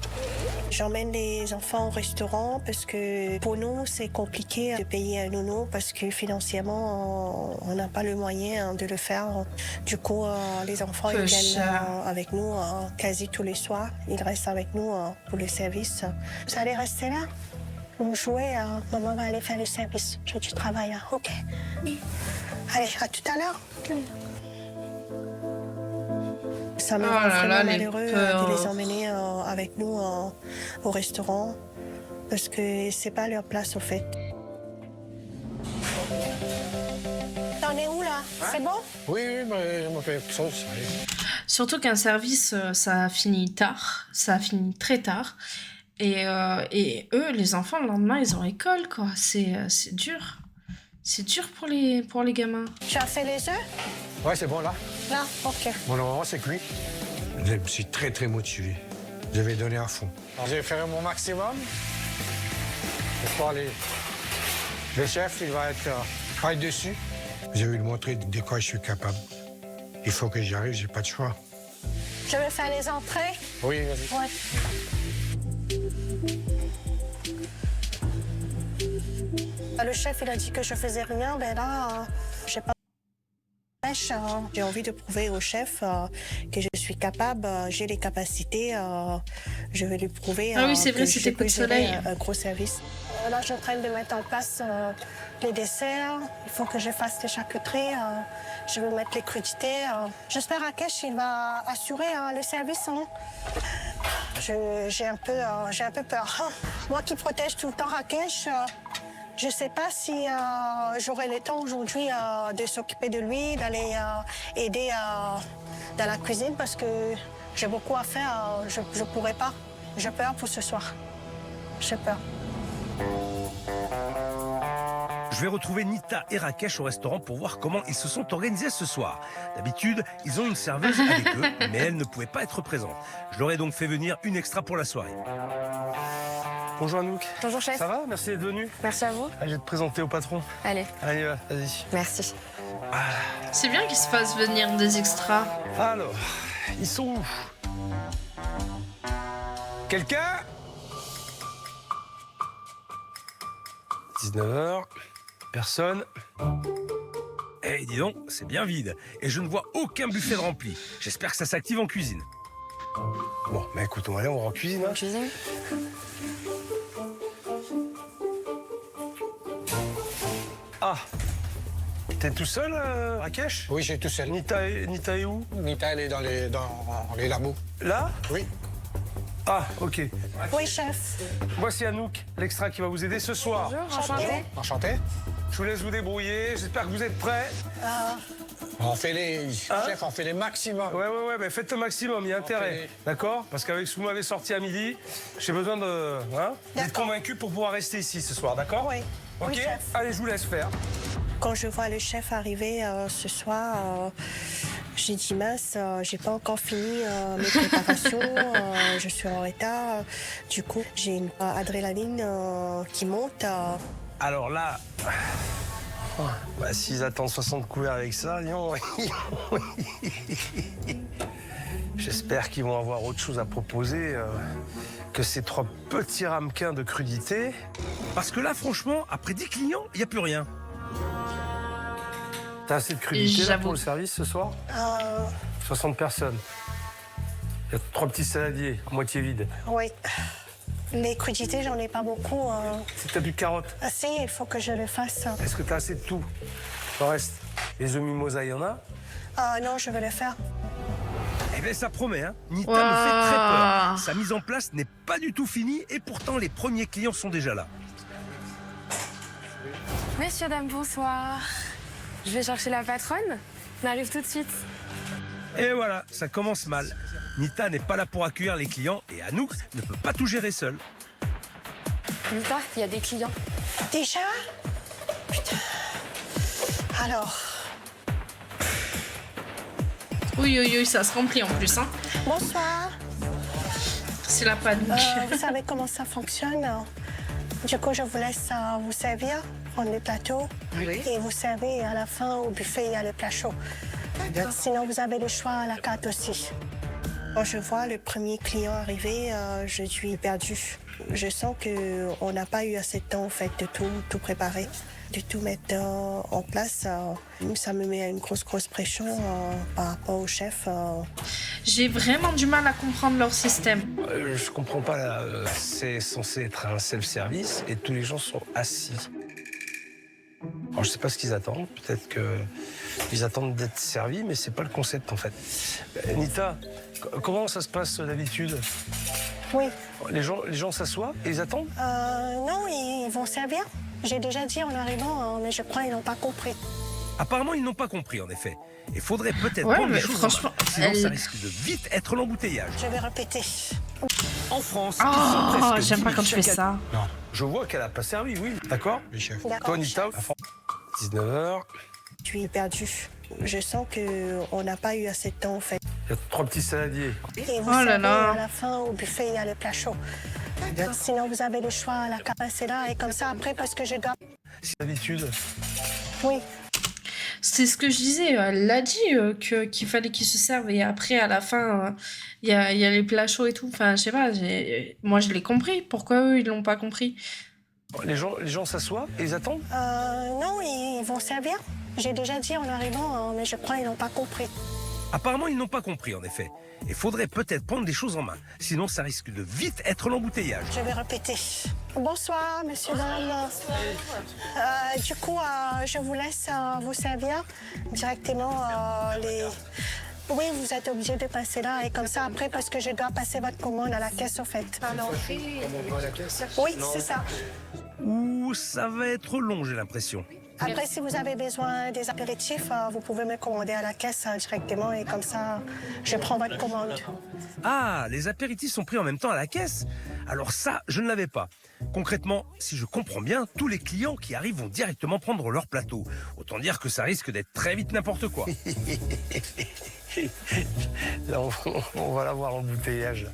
J'emmène les enfants au restaurant parce que pour nous, c'est compliqué de payer un nounou parce que financièrement, on n'a pas le moyen de le faire. Du coup, les enfants ils viennent avec nous quasi tous les soirs. Ils restent avec nous pour le service. Vous allez rester là? Vous jouez, maman va aller faire le service. Je du travail, hein? OK. Allez, à tout à l'heure. Ça me rend vraiment malheureux de les emmener avec nous au restaurant parce que c'est pas leur place au fait. T'en es où là? C'est bon? Oui, mais je me fais quelque chose. Ça arrive. Surtout qu'un service, ça finit tard, ça finit très tard. Et eux, les enfants, le lendemain, ils ont école, quoi. C'est dur. C'est dur pour les gamins. Tu as fait les œufs? Ouais, c'est bon là. Là? OK. Bon, normalement, c'est cuit. Je suis très, très motivé. Je vais donner à fond. Je vais faire mon maximum. Le chef, il va être dessus. Je vais lui montrer de quoi je suis capable. Il faut que j'y arrive, j'ai pas de choix. Je vais faire les entrées. Oui, vas-y. Ouais. Le chef, il a dit que je faisais rien, mais là, j'ai pas de pêche. J'ai envie de prouver au chef que je suis capable, j'ai les capacités. Je vais lui prouver Ah oui, c'est vrai, que c'était je coup de peux gérer soleil. un gros service. Là, je suis en train de mettre en place les desserts. Il faut que je fasse les charcuteries. Je vais mettre les crudités. J'espère Rakesh, il va assurer le service. Hein. J'ai un peu peur. Moi qui protège tout le temps Rakesh, je ne sais pas si j'aurai le temps aujourd'hui de s'occuper de lui, d'aller aider dans la cuisine parce que j'ai beaucoup à faire. Je ne pourrai pas. J'ai peur pour ce soir. J'ai peur. Je vais retrouver Nita et Rakesh au restaurant pour voir comment ils se sont organisés ce soir. D'habitude, ils ont une serveuse avec eux, mais elle ne pouvait pas être présente. Je leur ai donc fait venir une extra pour la soirée. Bonjour Anouk. Bonjour chef. Ça va? Merci d'être venu. Merci à vous. Allez, je vais te présenter au patron. Allez, Allez, vas-y. merci. C'est bien qu'il se fasse venir des extras. Alors, ils sont où? Quelqu'un? 19h. Personne. Eh, dis donc, c'est bien vide. Et je ne vois aucun buffet de rempli. J'espère que ça s'active en cuisine. Bon, bah écoute, on va aller, on va en cuisine. Hein. Cuisine. Ah, t'es tout seul, Rakesh? Oui, j'ai tout seul. Nita est où? Nita, elle est dans les labos. Là? Oui. Ah, ok. Oui, chef. Voici Anouk, l'extra qui va vous aider ce soir. Bonjour, enchantée. Enchanté. Je vous laisse vous débrouiller, j'espère que vous êtes prêts. On fait les... Chef, on fait les maximums. Ouais, mais faites le maximum, il y a intérêt. fait- D'accord? Parce qu'avec ce que vous m'avez sorti à midi, j'ai besoin de, d'être D'accord. convaincu pour pouvoir rester ici ce soir, d'accord? Oui. Ok? Oui, chef. Allez, je vous laisse faire. Quand je vois le chef arriver ce soir, j'ai dit mince, j'ai pas encore fini mes préparations, je suis en retard. Du coup, j'ai une adrénaline qui monte. Alors là, bah, s'ils attendent 60 couverts avec ça, disons, j'espère qu'ils vont avoir autre chose à proposer que ces 3 petits ramequins de crudité. Parce que là, franchement, après 10 clients, il n'y a plus rien. T'as assez de crudité là, J'avoue. pour le service ce soir? 60 personnes. Il y a 3 petits saladiers, à moitié vides. Oui. Les crudités, j'en ai pas beaucoup. Si t'as plus de carottes, Si, il faut que je le fasse. est-ce que t'as assez de tout? Le reste, les œufs mimosa, il y en a? Non, je vais le faire. Eh bien, ça promet, hein. Nita Waouh. me fait très peur. Sa mise en place n'est pas du tout finie et pourtant, les premiers clients sont déjà là. Messieurs, dames, bonsoir. Je vais chercher la patronne. On arrive tout de suite. Et voilà, ça commence mal. Nita n'est pas là pour accueillir les clients et Anouk ne peut pas tout gérer seule. Nita, il y a des clients. Déjà? Putain. Alors, Oui, ça se remplit en plus. Hein. bonsoir. C'est la panique. Vous savez comment ça fonctionne? Du coup, je vous laisse vous servir, prendre le plateau. Oui. Et vous servez à la fin au buffet, il y a le plat chaud. Sinon, vous avez le choix à la carte aussi. Quand je vois le premier client arriver, je suis perdue. Je sens qu'on n'a pas eu assez de temps en fait, de tout préparer, de tout mettre en place. Ça me met à une grosse pression par rapport au chef. J'ai vraiment du mal à comprendre leur système. Je comprends pas, là, c'est censé être un self-service et tous les gens sont assis. Alors je sais pas ce qu'ils attendent, peut-être qu'ils attendent d'être servis, mais c'est pas le concept en fait. Nita, comment ça se passe d'habitude? Oui. Les gens s'assoient et ils attendent? Non, ils vont servir. J'ai déjà dit en arrivant, mais je crois qu'ils n'ont pas compris. Apparemment, ils n'ont pas compris, en effet. Il faudrait peut-être Ouais, prendre les mais choses franchement, en main, sinon ça elle- risque de vite être l'embouteillage. Je vais répéter. En France, Oh, ils sont presque j'aime pas 10 quand tu fais chaque ça. Je vois qu'elle a pas servi, oui. D'accord? Oui, chef. D'accord, Toi, Nita, chef. 19h. Je suis perdue. Je sens qu'on n'a pas eu assez de temps en fait. Il y a 3 petits saladiers. Et vous Oh là savez, là. à la fin, au buffet, il y a les plats chauds. Sinon, vous avez le choix à la passer là et comme ça, après, parce que je dois... C'est d'habitude. Oui, C'est ce que je disais, elle l'a dit, qu'il fallait qu'ils se servent et après, à la fin, il y a les plats chauds et tout. Enfin, je sais pas, moi je l'ai compris. Pourquoi eux, ils l'ont pas compris? Les gens s'assoient et ils attendent. non, ils vont servir. J'ai déjà dit en arrivant, mais je crois qu'ils n'ont pas compris. Apparemment, ils n'ont pas compris, en effet. Il faudrait peut-être prendre des choses en main. Sinon, ça risque de vite être l'embouteillage. Je vais répéter. Bonsoir, monsieur, dame. Du coup, je vous laisse vous servir directement les... Oui, vous êtes obligé de passer là et comme ça après parce que je dois passer votre commande à la caisse au fait. Oui, c'est ça. Ouh, ça va être long, j'ai l'impression. Après, si vous avez besoin des apéritifs, vous pouvez me commander à la caisse directement et comme ça, je prends votre commande. Ah, les apéritifs sont pris en même temps à la caisse? Alors ça, je ne l'avais pas. Concrètement, si je comprends bien, tous les clients qui arrivent vont directement prendre leur plateau. Autant dire que ça risque d'être très vite n'importe quoi. Là, on va l'avoir l'embouteillage.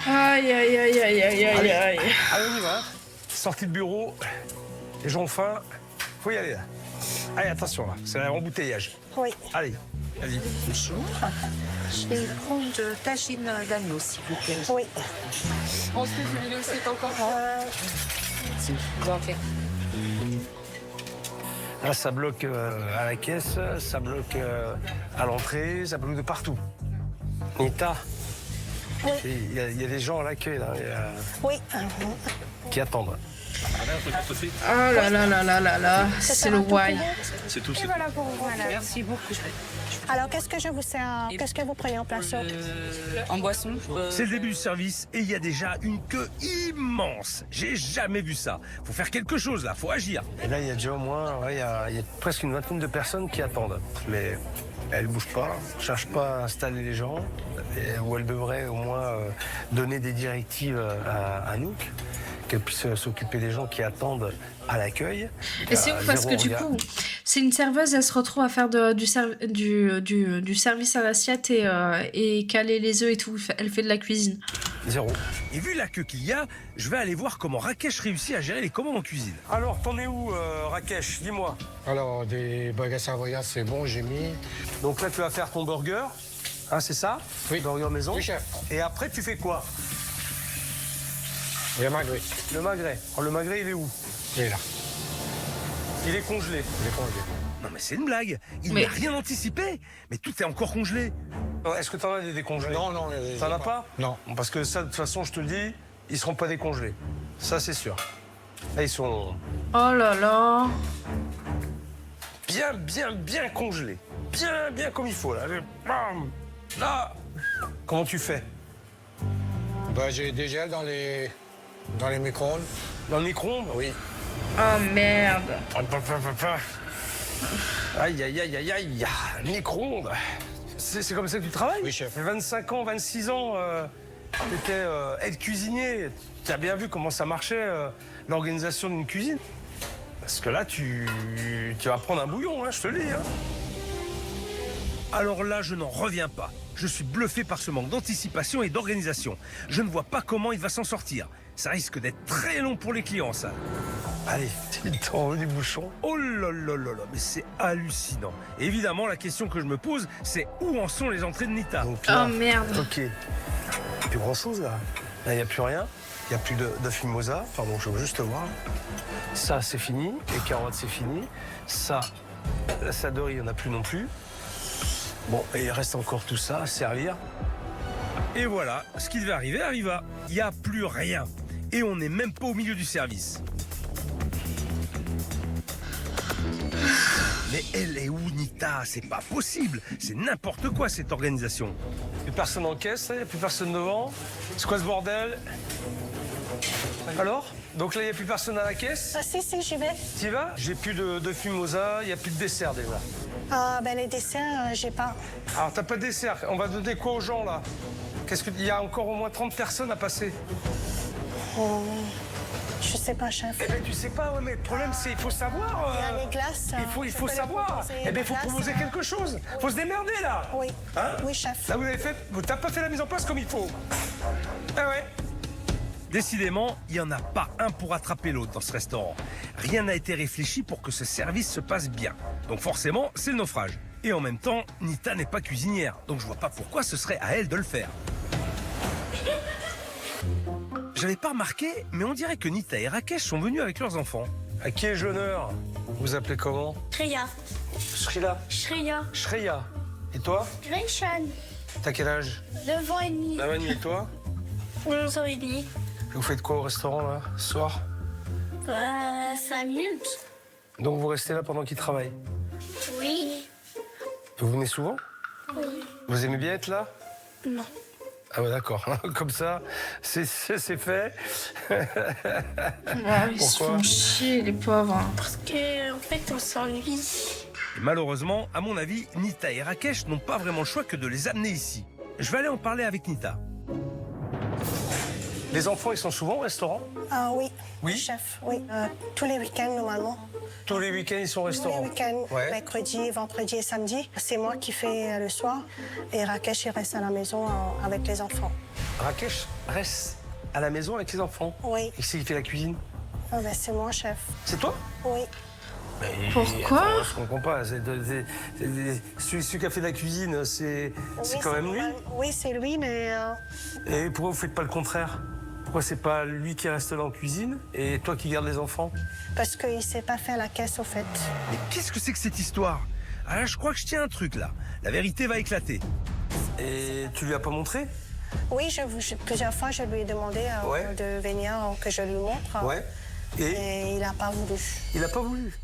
Aïe, aïe, aïe, aïe, aïe, aïe, aïe. Allez, on y va. Sortie de bureau, les gens ont faim, faut y aller là. Allez, attention là, c'est l'embouteillage. Oui. Allez, vas-y. Bonjour. Je vais prendre de tagine d'agneau, s'il vous plaît. Oui. On se fait du c'est encore. Là, ça bloque à la caisse, ça bloque à l'entrée, ça bloque de partout. Nita, Oui. il y a des gens à l'accueil là, Oui. qui attendent. Oh là là là là là là, c'est le why. Et voilà pour vous, madame. Merci beaucoup. Alors, qu'est-ce que je vous sers? Qu'est-ce que vous prenez en place? En boisson C'est le début du service et il y a déjà une queue immense. J'ai jamais vu ça. Faut faire quelque chose là, faut agir. Et là, il y a déjà au moins, il y a presque une vingtaine de personnes qui attendent. Mais elles ne bougent pas, ne cherchent pas à installer les gens, où elles devraient au moins donner des directives à Anouk, qu'elle puisse s'occuper des gens qui attendent à l'accueil. Et c'est ouf parce que du coup, c'est une serveuse, elle se retrouve à faire du service à l'assiette et caler les œufs et tout. Elle fait de la cuisine. Zéro. Et vu la queue qu'il y a, je vais aller voir comment Rakesh réussit à gérer les commandes en cuisine. Alors, t'en es où, Rakesh? Dis-moi. Alors, des burgers savoyards, c'est bon, j'ai mis. Donc là, tu vas faire ton burger, hein, c'est ça? Oui. Burger maison. Oui, chef. Et après, tu fais quoi? Il y a magret. Le magret. Alors, le magret, il est où? Il est là. Il est congelé. Il est congelé. Non mais c'est une blague. Il Mais- n'a rien anticipé. Mais tout est encore congelé. Est-ce que t'en as des décongelés? Non, non. T'en as pas? Non. Parce que ça, de toute façon, je te le dis, ils seront pas décongelés. Ça, c'est sûr. Là, ils sont Oh là là. bien congelés. Bien comme il faut, là. Bam. Là. Comment tu fais? Bah, j'ai des gels dans les micro-ondes. Dans le micro-ondes? Oui. Oh merde. Aïe, aïe, aïe, aïe, aïe. Micro-ondes. C'est comme ça que tu travailles? Oui, chef. 25 ans, 26 ans, t'étais aide cuisinier. Tu as bien vu comment ça marchait, l'organisation d'une cuisine. Parce que là, tu vas prendre un bouillon, hein, je te le dis. Hein. Alors là, je n'en reviens pas. Je suis bluffé par ce manque d'anticipation et d'organisation. Je ne vois pas comment il va s'en sortir. Ça risque d'être très long pour les clients, ça. Allez, tu t'en veux du bouchon? Oh là là là là, mais c'est hallucinant. Et évidemment, la question que je me pose, c'est où en sont les entrées de Nita? Donc Oh là, merde. ok. Il n'y a plus grand-chose, là. Là, il n'y a plus rien. Il n'y a plus de mimosa. Pardon, je veux juste voir. Ça, c'est fini. Les carottes, c'est fini. Ça, la saderie, il n'y en a plus non plus. Bon, et il reste encore tout ça à servir. Et voilà, ce qui devait arriver arriva. Il n'y a plus rien. Et on n'est même pas au milieu du service. Mais elle est où, Nita? C'est pas possible. C'est n'importe quoi, cette organisation. Plus personne en caisse, il n'y a plus personne devant. C'est quoi ce bordel? Alors? Donc là, il n'y a plus personne à la caisse? Ah, si, j'y vais. Tu y vas? J'ai plus de fumosa, il n'y a plus de dessert déjà. Ah, ben les desserts, j'ai pas. Alors, t'as pas de dessert. On va donner quoi aux gens, là? Il y a encore au moins 30 personnes à passer. Je sais pas, chef. Eh ben tu sais pas, ouais, mais le problème c'est il faut savoir. Il y a les glaces. Il je faut peux les savoir. proposer, Eh ben les il faut glaces. proposer quelque chose. Faut se démerder là. Oui. Hein? Oui, chef. Là t'as pas fait la mise en place comme il faut. Ah ouais. Décidément, il n'y en a pas un pour attraper l'autre dans ce restaurant. Rien n'a été réfléchi pour que ce service se passe bien. Donc forcément, c'est le naufrage. Et en même temps, Nita n'est pas cuisinière, donc je vois pas pourquoi ce serait à elle de le faire. J'avais pas remarqué, mais on dirait que Nita et Rakesh sont venus avec leurs enfants. À qui ai-je l'honneur? Vous appelez comment? Shreya. Shrila. Shreya. Shreya. Et toi? Gretchen. T'as quel âge? 9 ans et demi. 9 ans et demi. Et toi? 11 ans et demi. Vous faites quoi au restaurant là, ce soir? 5 minutes. Donc vous restez là pendant qu'ils travaillent? Oui. Vous venez souvent? Oui. Vous aimez bien être là? Non. Ah ouais, d'accord. Comme ça, c'est fait. Ah, ils se Pourquoi? font chier, les pauvres. Parce que, en fait, on s'ennuie. Et malheureusement, à mon avis, Nita et Rakesh n'ont pas vraiment le choix que de les amener ici. Je vais aller en parler avec Nita. Les enfants, ils sont souvent au restaurant? Ah oui. Oui? Chef, oui. Tous les week-ends, normalement. Tous les week-ends, ils sont au Tous restaurant? les week-ends, Ouais. mercredi, vendredi et samedi. C'est moi qui fais le soir. Et Rakesh, il reste à la maison avec les enfants. Rakesh reste à la maison avec les enfants? Oui. Et qui c'est qui fait la cuisine? Ah ben, c'est moi, chef. C'est toi? Oui. Pourquoi? Je comprends pas. Celui qui a fait la cuisine, c'est Oui, quand même lui? normal. Oui, c'est lui, mais... Et pourquoi vous faites pas le contraire? Pourquoi c'est pas lui qui reste là en cuisine et toi qui gardes les enfants? parce qu'il ne sait pas faire la caisse, au fait. Mais qu'est-ce que c'est que cette histoire? Ah là, je crois que je tiens un truc là. La vérité va éclater. Et tu lui as pas montré? Oui, plusieurs fois, je lui ai demandé Ouais. de venir, que je lui montre. Ouais. Et il n'a pas voulu. Il a pas voulu.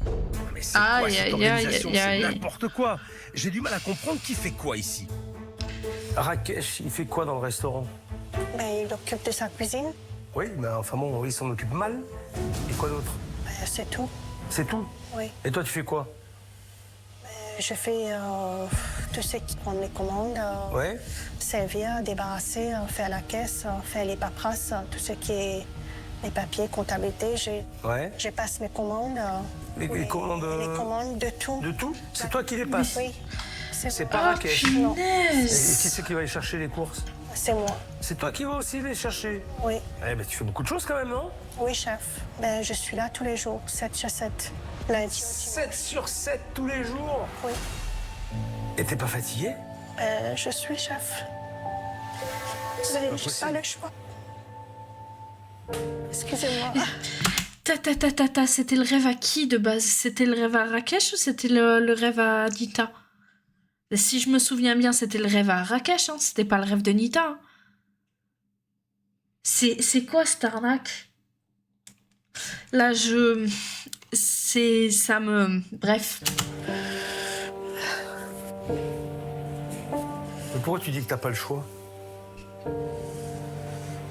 Mais c'est quoi Aïe, cette aïe, organisation? aïe, C'est aïe. n'importe quoi. J'ai du mal à comprendre qui fait quoi ici. Rakesh, il fait quoi dans le restaurant? Ben, il occupe de sa cuisine. Oui, mais enfin bon, il s'en occupe mal. Et quoi d'autre? Ben, c'est tout. C'est tout? Oui. Et toi, tu fais quoi? Je fais tout ce qui prend les commandes, Ouais. servir, débarrasser, faire la caisse, faire les paperasses, tout ce qui est les papiers, comptabilité. Ouais. Je passe mes commandes. Les commandes, Les commandes de tout. De tout? C'est toi qui les passes? Oui. C'est moi. pas Rakesh. Non, Et qui Punaise. c'est qui va aller chercher les courses? c'est moi. C'est toi qui vas aussi les chercher? Oui. Eh ben, tu fais beaucoup de choses quand même, non? Oui, chef. Ben, je suis là tous les jours, 7 sur 7. Lundi. 7 sur 7 tous les jours? Oui. Et t'es pas fatigué? Je suis chef. Je n'ai pas le choix. Excusez-moi. C'était le rêve à qui de base? C'était le rêve à Rakesh ou c'était le rêve à Nita? Si je me souviens bien, c'était le rêve à Rakesh, hein, c'était pas le rêve de Nita. Hein. C'est quoi cette arnaque? Là, ça me... Bref. Mais pourquoi tu dis que t'as pas le choix?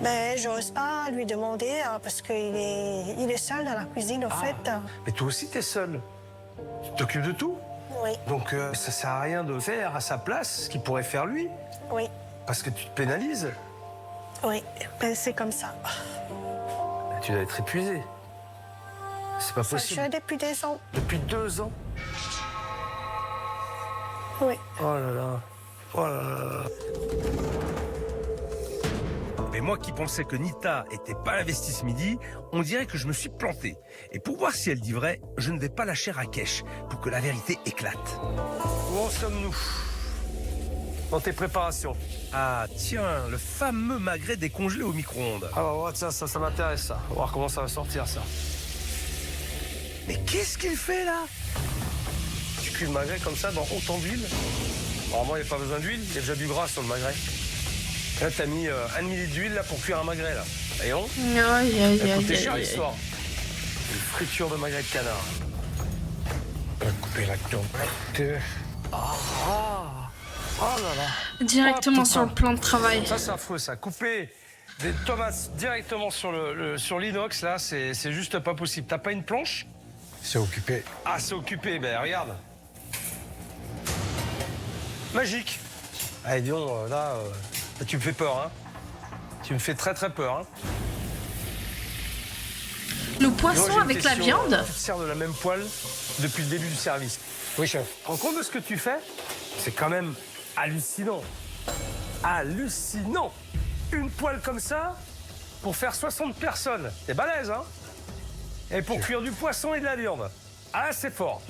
Ben, j'ose pas lui demander parce qu'il est seul dans la cuisine, au fait. Mais toi aussi, t'es seul. Tu t'occupes de tout. Oui, Donc ça sert à rien de faire à sa place ce qu'il pourrait faire lui. oui, Parce que tu te pénalises. oui. Ben, c'est comme ça. Tu dois être épuisé. C'est pas Je possible. suis depuis des ans. Depuis 2 ans. Oui. Oh là là. Oh là là. Mais moi qui pensais que Nita était pas investie ce midi, on dirait que je me suis planté. Et pour voir si elle dit vrai, je ne vais pas lâcher Rakesh pour que la vérité éclate. Où en sommes-nous dans tes préparations? Ah tiens, le fameux magret décongelé au micro-ondes. Ah bah, tiens, ça m'intéresse ça. On va voir comment ça va sortir ça. Mais qu'est-ce qu'il fait là? Tu cuis le magret comme ça dans autant d'huile. Normalement, il n'y a pas besoin d'huile, il y a déjà du gras sur le magret. Là, t'as mis 1 demi d'huile là pour cuire un magret là. Voyons. Aïe, aïe, Ça a aïe, coûté aïe, cher aïe. l'histoire. Une friture de magret de canard. On va couper la tomate. Oh là là. Directement Oh, sur le plan de travail. Ça, c'est affreux, ça. Couper des tomates directement sur l'inox, là, c'est juste pas possible. T'as pas une planche? C'est occupé. Ah, c'est occupé, ben regarde. Magique. Allez, dis donc, là, tu me fais peur, hein. Tu me fais très très peur, hein. Le Moi, poisson j'ai une avec la question, viande? Tu te sers de la même poêle depuis le début du service. Oui, chef. Tu te rends compte de ce que tu fais? C'est quand même hallucinant. Hallucinant! Une poêle comme ça pour faire 60 personnes. T'es balèze, hein? Et pour cuire du poisson et de la viande. Ah, c'est fort.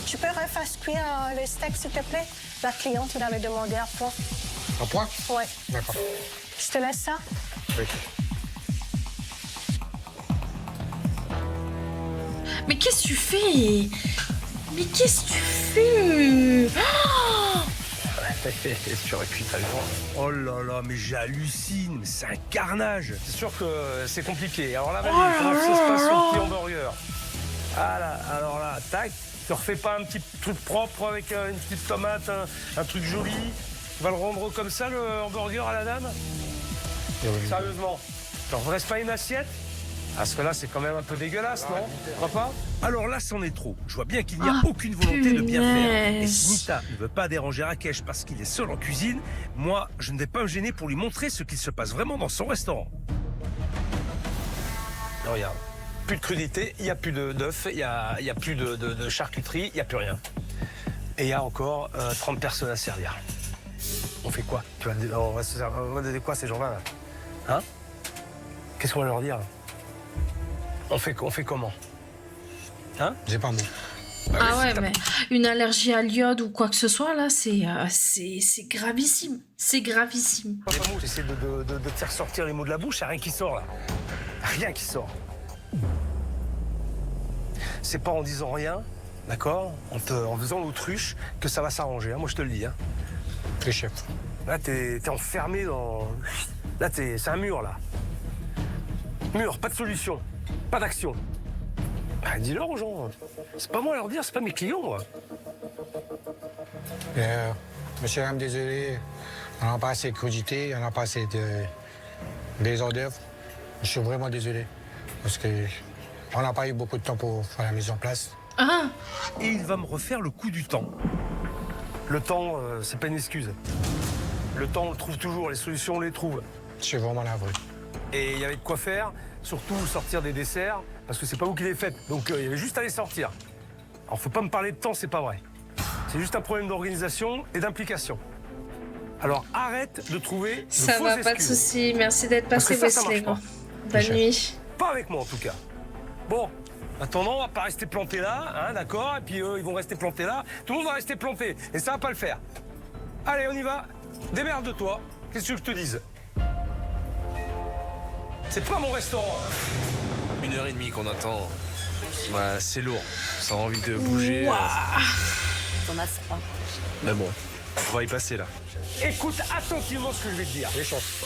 Tu peux refaire cuire le steak, s'il te plaît? La cliente, il avait demandé à point. Un point? Ouais. D'accord. Je te laisse ça. Oui. Mais qu'est-ce que tu fais? Mais qu'est-ce que tu fais? Oh, Tu aurais pu ta viande. Oh là là, mais j'hallucine. C'est un carnage. C'est sûr que c'est compliqué. Alors là, vas-y, il faudra que ça se passe sur le petit hamburger. Ah là, alors là, tac. Tu refais pas un petit truc propre avec une petite tomate, un truc joli? Tu vas le rendre comme ça, le hamburger à la dame? Sérieusement, tu ne redresses pas une assiette? Parce que là, c'est quand même un peu dégueulasse, non? Tu crois pas? Alors là, c'en est trop. Je vois bien qu'il n'y a Ah, aucune volonté de bien faire. Et punaise. si Nita ne veut pas déranger Rakesh parce qu'il est seul en cuisine, moi, je ne vais pas me gêner pour lui montrer ce qu'il se passe vraiment dans son restaurant. Regarde, plus de crudité, il n'y a plus d'œufs, il n'y a plus de charcuterie, il n'y a plus rien. Et il y a encore 30 personnes à servir. On fait quoi? On va donner quoi ces gens-là? Hein? Qu'est-ce qu'on va leur dire? On fait comment? Hein? J'ai pas mot. Ah ouais, mais une allergie à l'iode ou quoi que ce soit, là, c'est gravissime. C'est gravissime. J'essaie de te faire sortir les mots de la bouche, il n'y a rien qui sort là. Rien qui sort. C'est pas en disant rien, d'accord, en faisant l'autruche, que ça va s'arranger, hein, moi je te le dis. Hein. Oui, chef. Là, t'es enfermé dans... Là, c'est un mur, là. Mur, pas de solution, pas d'action. Bah, dis-leur aux gens. C'est pas moi à leur dire, c'est pas mes clients, moi. Monsieur, madame, désolé. On n'a pas assez de crudité, on n'a pas assez des hors d'œuvre. Je suis vraiment désolé. Parce qu'on n'a pas eu beaucoup de temps pour faire la mise en place. Ah, Et il va me refaire le coup du temps. Le temps, c'est pas une excuse. Le temps, on le trouve toujours, les solutions, on les trouve. Je suis vraiment navré. Et il y avait de quoi faire, surtout sortir des desserts, parce que c'est pas vous qui les faites. Donc il y avait juste à les sortir. Alors faut pas me parler de temps, c'est pas vrai. C'est juste un problème d'organisation et d'implication. Alors arrête de trouver de ça fausses va, pas de excuses. souci. Merci d'être Parce que passé, ça Wesley. marche Bonne Chef. nuit. Pas avec moi en tout cas. Bon, attendant, on va pas rester planté là, hein, d'accord? Et puis eux, ils vont rester plantés là. Tout le monde va rester planté. Et ça va pas le faire. Allez, on y va. Démerde-toi. Qu'est-ce que je te dise? C'est pas mon restaurant. 1h30 qu'on attend. Ouais, c'est lourd. Ça a envie de bouger. T'en as froid. Mais bon, on va y passer là. Écoute attentivement ce que je vais te dire.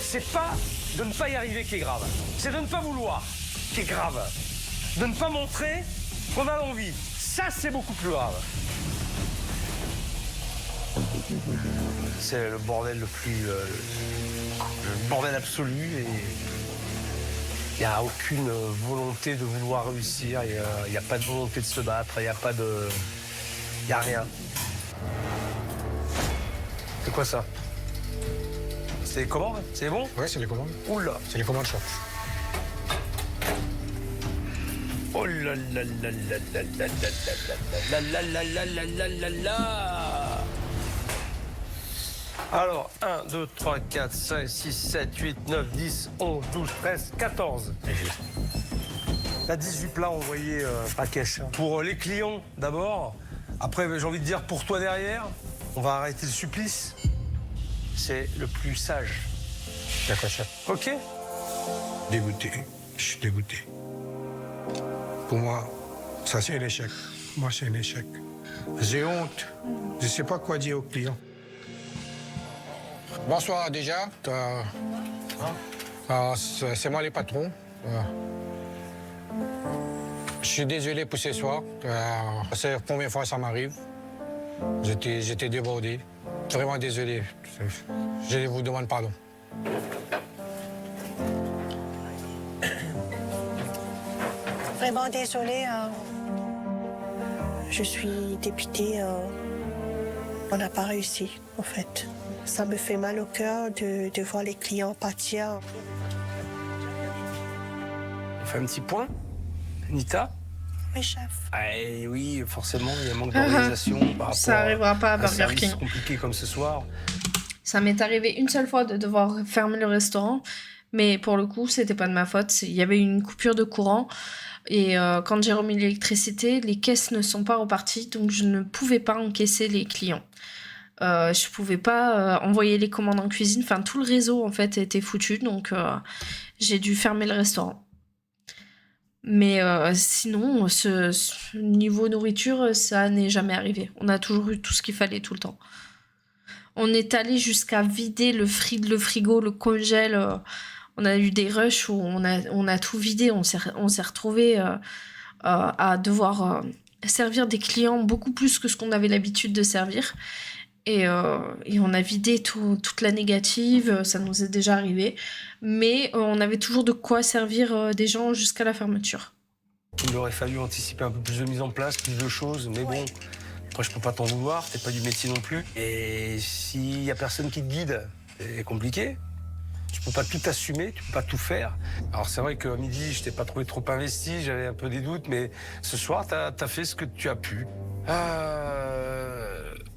C'est pas de ne pas y arriver qui est grave. C'est de ne pas vouloir qui est grave. De ne pas montrer qu'on a l'envie. Ça, c'est beaucoup plus grave. C'est le bordel le bordel absolu et il n'y a aucune volonté de vouloir réussir. Il n'y a pas de volonté de se battre. Il n'y a pas de... Il n'y a rien. C'est quoi ça? C'est les commandes? C'est bon? Oui, c'est les commandes. Oula! C'est les commandes, chef. Oh là là là là là là là là là là là là là là. Alors, 1, 2, 3, 4, 5, 6, 7, 8, 9, 10, 11, 12, 13, 14. La 18 plats envoyés à Cache. Pour les clients, d'abord. Après, j'ai envie de dire, pour toi derrière, on va arrêter le supplice. C'est le plus sage. D'accord, chef. OK? Dégoûté. Je suis dégoûté. Pour moi, ça c'est un échec. Moi, c'est un échec. J'ai honte. Je ne sais pas quoi dire aux clients. Bonsoir déjà. C'est moi les patrons. Je suis désolé pour ce soir. C'est la première fois que ça m'arrive. J'étais débordé. Vraiment désolé. Je vous demande pardon. Vraiment désolée. Je suis dépitée. On n'a pas réussi, en fait. Ça me fait mal au cœur de voir les clients partir. fait un petit point. Nita? Oui, chef. Oui, forcément, il y a un manque d'organisation par rapport Ça arrivera pas à un Burger service King. compliqué comme ce soir. Ça m'est arrivé une seule fois de devoir fermer le restaurant, mais pour le coup, c'était pas de ma faute. Il y avait une coupure de courant et quand j'ai remis l'électricité, les caisses ne sont pas reparties, donc je ne pouvais pas encaisser les clients. Je pouvais pas envoyer les commandes en cuisine. Enfin, tout le réseau en fait était foutu, donc j'ai dû fermer le restaurant. Mais sinon, ce niveau nourriture, ça n'est jamais arrivé. On a toujours eu tout ce qu'il fallait tout le temps. On est allé jusqu'à vider le frigo, le congèle. On a eu des rushs où on a tout vidé. On s'est retrouvé à devoir servir des clients beaucoup plus que ce qu'on avait l'habitude de servir. Et on a vidé toute la négative, ça nous est déjà arrivé. Mais on avait toujours de quoi servir des gens jusqu'à la fermeture. Il aurait fallu anticiper un peu plus de mise en place, plus de choses, mais bon, après je peux pas t'en vouloir, t'es pas du métier non plus. Et s'il y a personne qui te guide, c'est compliqué. Tu peux pas tout assumer, tu peux pas tout faire. Alors c'est vrai qu'à midi, je t'ai pas trouvé trop investi, j'avais un peu des doutes, mais ce soir, t'as fait ce que tu as pu.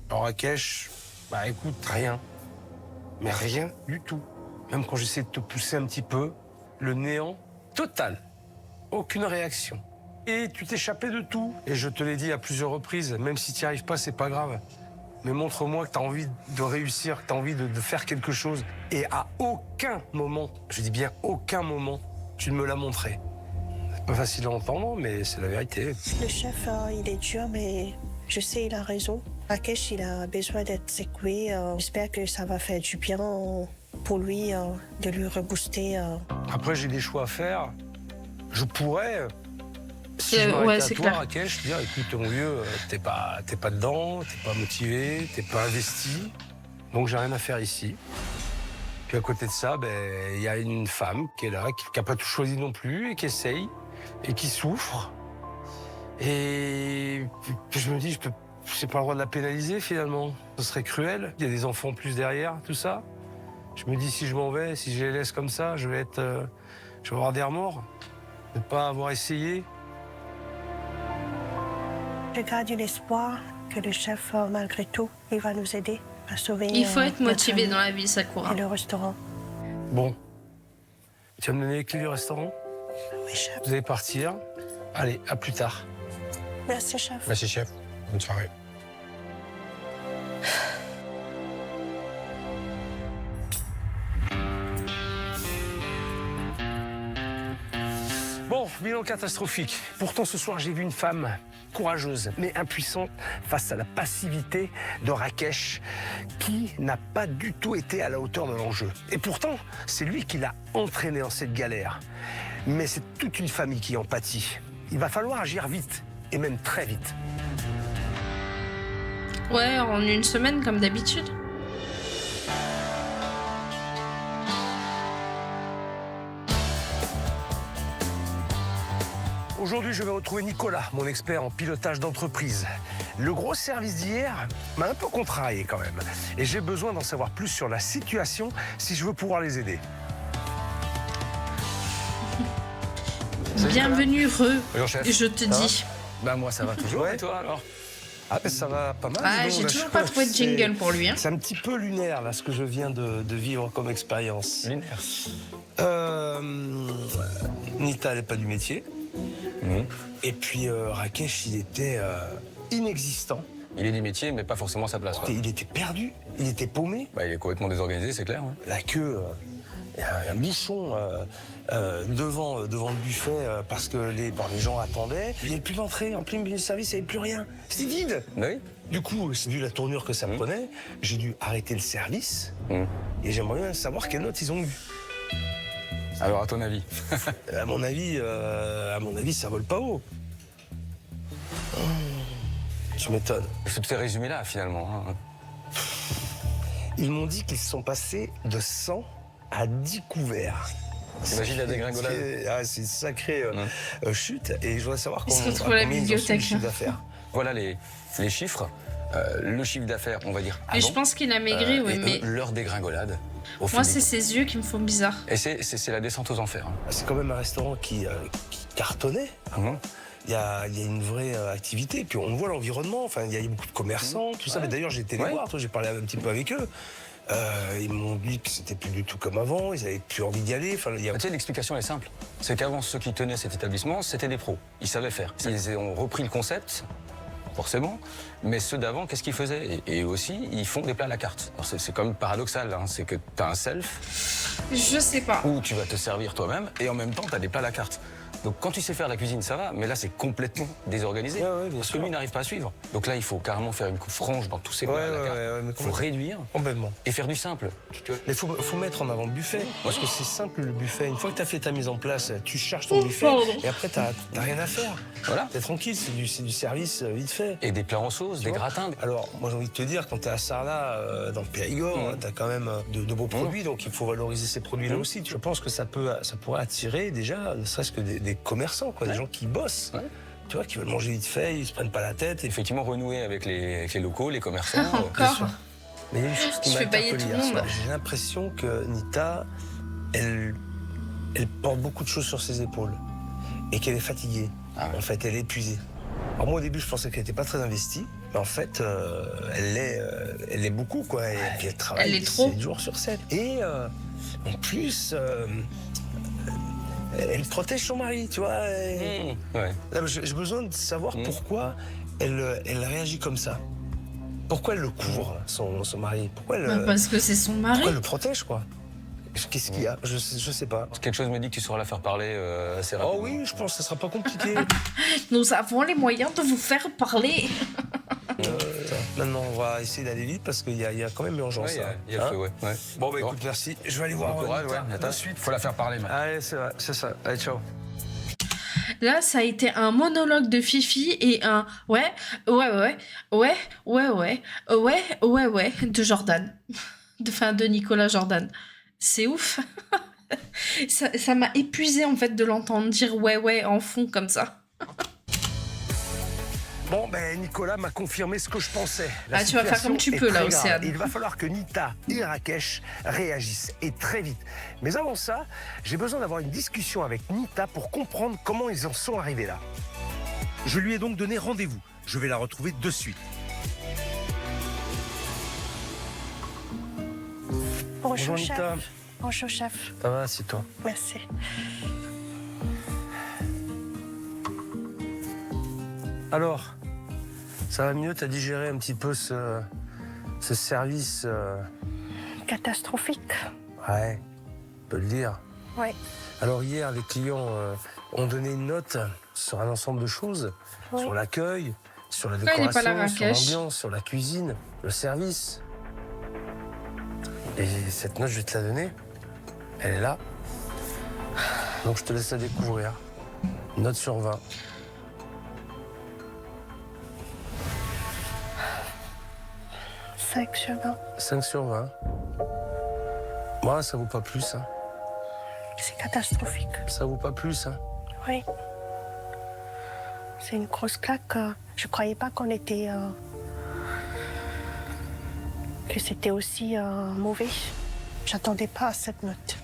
Alors Rakesh, bah écoute, rien. Mais rien du tout. Même quand j'essaie de te pousser un petit peu, le néant total. Aucune réaction. Et tu t'échappais de tout. Et je te l'ai dit à plusieurs reprises, même si tu n'y arrives pas, c'est pas grave. Mais montre-moi que tu as envie de réussir, que tu as envie de faire quelque chose. Et à aucun moment, je dis bien aucun moment, tu ne me l'as montré. C'est pas facile à entendre, mais c'est la vérité. Le chef, il est dur, mais je sais, il a raison. Rakesh, il a besoin d'être secoué. J'espère que ça va faire du bien pour lui, de lui rebooster. Après, j'ai des choix à faire. Je pourrais, si je m'arrêtais à toi, clair. Rakesh, dire, écoute, mon vieux, t'es pas dedans, t'es pas motivé, t'es pas investi, donc j'ai rien à faire ici. Puis à côté de ça, il y a une femme qui est là, qui n'a pas tout choisi non plus, et qui essaye, et qui souffre. Et je me dis, j'ai pas le droit de la pénaliser finalement. Ce serait cruel. Il y a des enfants plus derrière, tout ça. Je me dis, si je m'en vais, si je les laisse comme ça, je vais avoir des remords. De ne pas avoir essayé. Je garde l'espoir que le chef, malgré tout, il va nous aider à sauver. Il faut être motivé dans la vie, Sakura. Et le restaurant. Bon. Tu vas me donner les clés du restaurant? Oui, chef. Vous allez partir. Allez, à plus tard. Merci, chef. Merci, chef. Bonne soirée. Bon, bilan catastrophique. Pourtant, ce soir, j'ai vu une femme courageuse, mais impuissante face à la passivité de Rakesh, qui n'a pas du tout été à la hauteur de l'enjeu. Et pourtant, c'est lui qui l'a entraîné dans cette galère. Mais c'est toute une famille qui en pâtit. Il va falloir agir vite, et même très vite. Ouais, en une semaine, comme d'habitude. Aujourd'hui, je vais retrouver Nicolas, mon expert en pilotage d'entreprise. Le gros service d'hier m'a un peu contrarié quand même. Et j'ai besoin d'en savoir plus sur la situation si je veux pouvoir les aider. Bienvenue, Bonjour, chef. je te dis. Bah moi ça va toujours, Ouais. et toi alors? Ah ben ça va pas mal. Ah, dis donc, j'ai là, toujours je pas crois trouvé que de jingle pour lui. Hein. C'est un petit peu lunaire là ce que je viens de vivre comme expérience. Lunaire. Nita, elle n'est pas du métier. Non. Et puis Rakesh, il était inexistant. Il est du métier, mais pas forcément à sa place. Il était perdu, il était paumé. Bah, il est complètement désorganisé, c'est clair. Hein. La queue, il y a un bouchon devant le buffet parce que les gens attendaient. Il n'y avait plus d'entrée, en plein milieu de service, il n'y avait plus rien. C'était vide. Oui. Du coup, vu la tournure que ça prenait, j'ai dû arrêter le service. Et j'aimerais bien savoir quelles notes ils ont eu. Alors, à ton avis? À mon avis, ça vole pas haut. Tu m'étonnes. C'est ce résumé-là, finalement. Hein. Ils m'ont dit qu'ils sont passés de 100 à 10 couverts. T'imagines la dégringolade? C'est une sacrée chute. Et je voudrais savoir Ils se retrouvent à la bibliothèque. Chiffre d'affaires. Voilà les chiffres. Le chiffre d'affaires, on va dire. Mais je pense qu'il a maigri, oui, et mais. leur dégringolade. au Moi, feeling. c'est ses yeux qui me font bizarre. Et c'est la descente aux enfers. Hein. C'est quand même un restaurant qui cartonnait. Mhm. Il y a une vraie activité. Puis on voit l'environnement. Enfin, il y a beaucoup de commerçants, tout ça. Mais d'ailleurs, j'ai été les voir. J'ai parlé un petit peu avec eux. Ils m'ont dit que c'était plus du tout comme avant. Ils avaient plus envie d'y aller. Enfin, Tu sais, l'explication est simple. C'est qu'avant, ceux qui tenaient cet établissement, c'était des pros. Ils savaient faire. Ils ont repris le concept, forcément. Mais ceux d'avant, qu'est-ce qu'ils faisaient? Et aussi, ils font des plats à la carte. Alors, c'est quand même paradoxal. Hein. C'est que tu as un self Je sais pas. où tu vas te servir toi-même et en même temps, tu as des plats à la carte. Donc quand tu sais faire la cuisine, ça va, mais là, c'est complètement désorganisé. Parce que lui n'arrive pas à suivre. Donc là, il faut carrément faire une coupe franche dans tous ces plats à la carte. Il faut réduire complètement. et faire du simple. Mais il faut mettre en avant le buffet. Parce que c'est simple, le buffet. Une fois que tu as fait ta mise en place, tu charges ton buffet et après, tu n'as rien à faire. Voilà. T'es tranquille, c'est du service vite fait. Et des plats en sauce, des gratins. Alors, moi, j'ai envie de te dire, quand tu es à Sarlat, dans le Périgord, tu as quand même de beaux produits, donc il faut valoriser ces produits-là aussi. Je pense que ça pourrait attirer déjà, ne serait-ce que des commerçants, quoi, des gens qui bossent. Tu vois, qui veulent manger vite fait, ils se prennent pas la tête. Effectivement, renouer avec les locaux, les commerçants. Encore. Mais il y a une chose qui Je m'a fais bailler interpellé tout le hier soir. monde. J'ai l'impression que Nita, elle porte beaucoup de choses sur ses épaules et qu'elle est fatiguée. En fait, elle est épuisée. Alors moi, au début, je pensais qu'elle n'était pas très investie, mais en fait, elle l'est beaucoup, quoi. Et puis elle travaille Elle est trop. 7 jours sur 7. Et en plus, elle protège son mari, tu vois. Là, j'ai besoin de savoir pourquoi elle réagit comme ça. Pourquoi elle le couvre, son mari? Pourquoi elle, Parce que c'est son mari. pourquoi elle le protège, quoi? Qu'est-ce qu'il y a? Je sais pas. Quelque chose me dit que tu sauras la faire parler assez rapidement. Oh oui, je pense que ça sera pas compliqué. Nous avons les moyens de vous faire parler. Maintenant, on va essayer d'aller vite parce qu'il y a quand même urgence. Ouais, hein. il y a le feu, ouais. Bon, bah écoute, merci. Je vais aller voir. Bon courage, Nita. ouais. Attends, faut la faire parler, maintenant. Allez, c'est ça. Allez, ciao. Là, ça a été un monologue de Fifi et un ouais de Jordan. De Nicolas Jordan. C'est ouf. Ça m'a épuisé en fait de l'entendre dire ouais en fond comme ça. Bon, ben Nicolas m'a confirmé ce que je pensais. Tu vas faire comme tu peux là, Océane. Il va falloir que Nita et Rakesh réagissent, et très vite. Mais avant ça, j'ai besoin d'avoir une discussion avec Nita pour comprendre comment ils en sont arrivés là. Je lui ai donc donné rendez-vous. Je vais la retrouver de suite. Bonjour, chef. Nita. Bonjour, chef. Ça va, c'est toi. Merci. Alors, ça va mieux? T'as digéré un petit peu ce service Catastrophique. Ouais, on peut le dire. Oui. Alors hier, les clients ont donné une note sur un ensemble de choses, Oui. sur l'accueil, sur la il est pas décoration, là, sur Rakesh. l'ambiance, sur la cuisine, le service. Et cette note, je vais te la donner. Elle est là. Donc je te laisse la découvrir. Note sur 20. 5 sur 20. 5 sur 20. Moi, ça vaut pas plus, hein. C'est catastrophique. Ça vaut pas plus, hein. Oui. C'est une grosse claque. Je croyais pas qu'on était... que c'était aussi mauvais. J'attendais pas à cette note.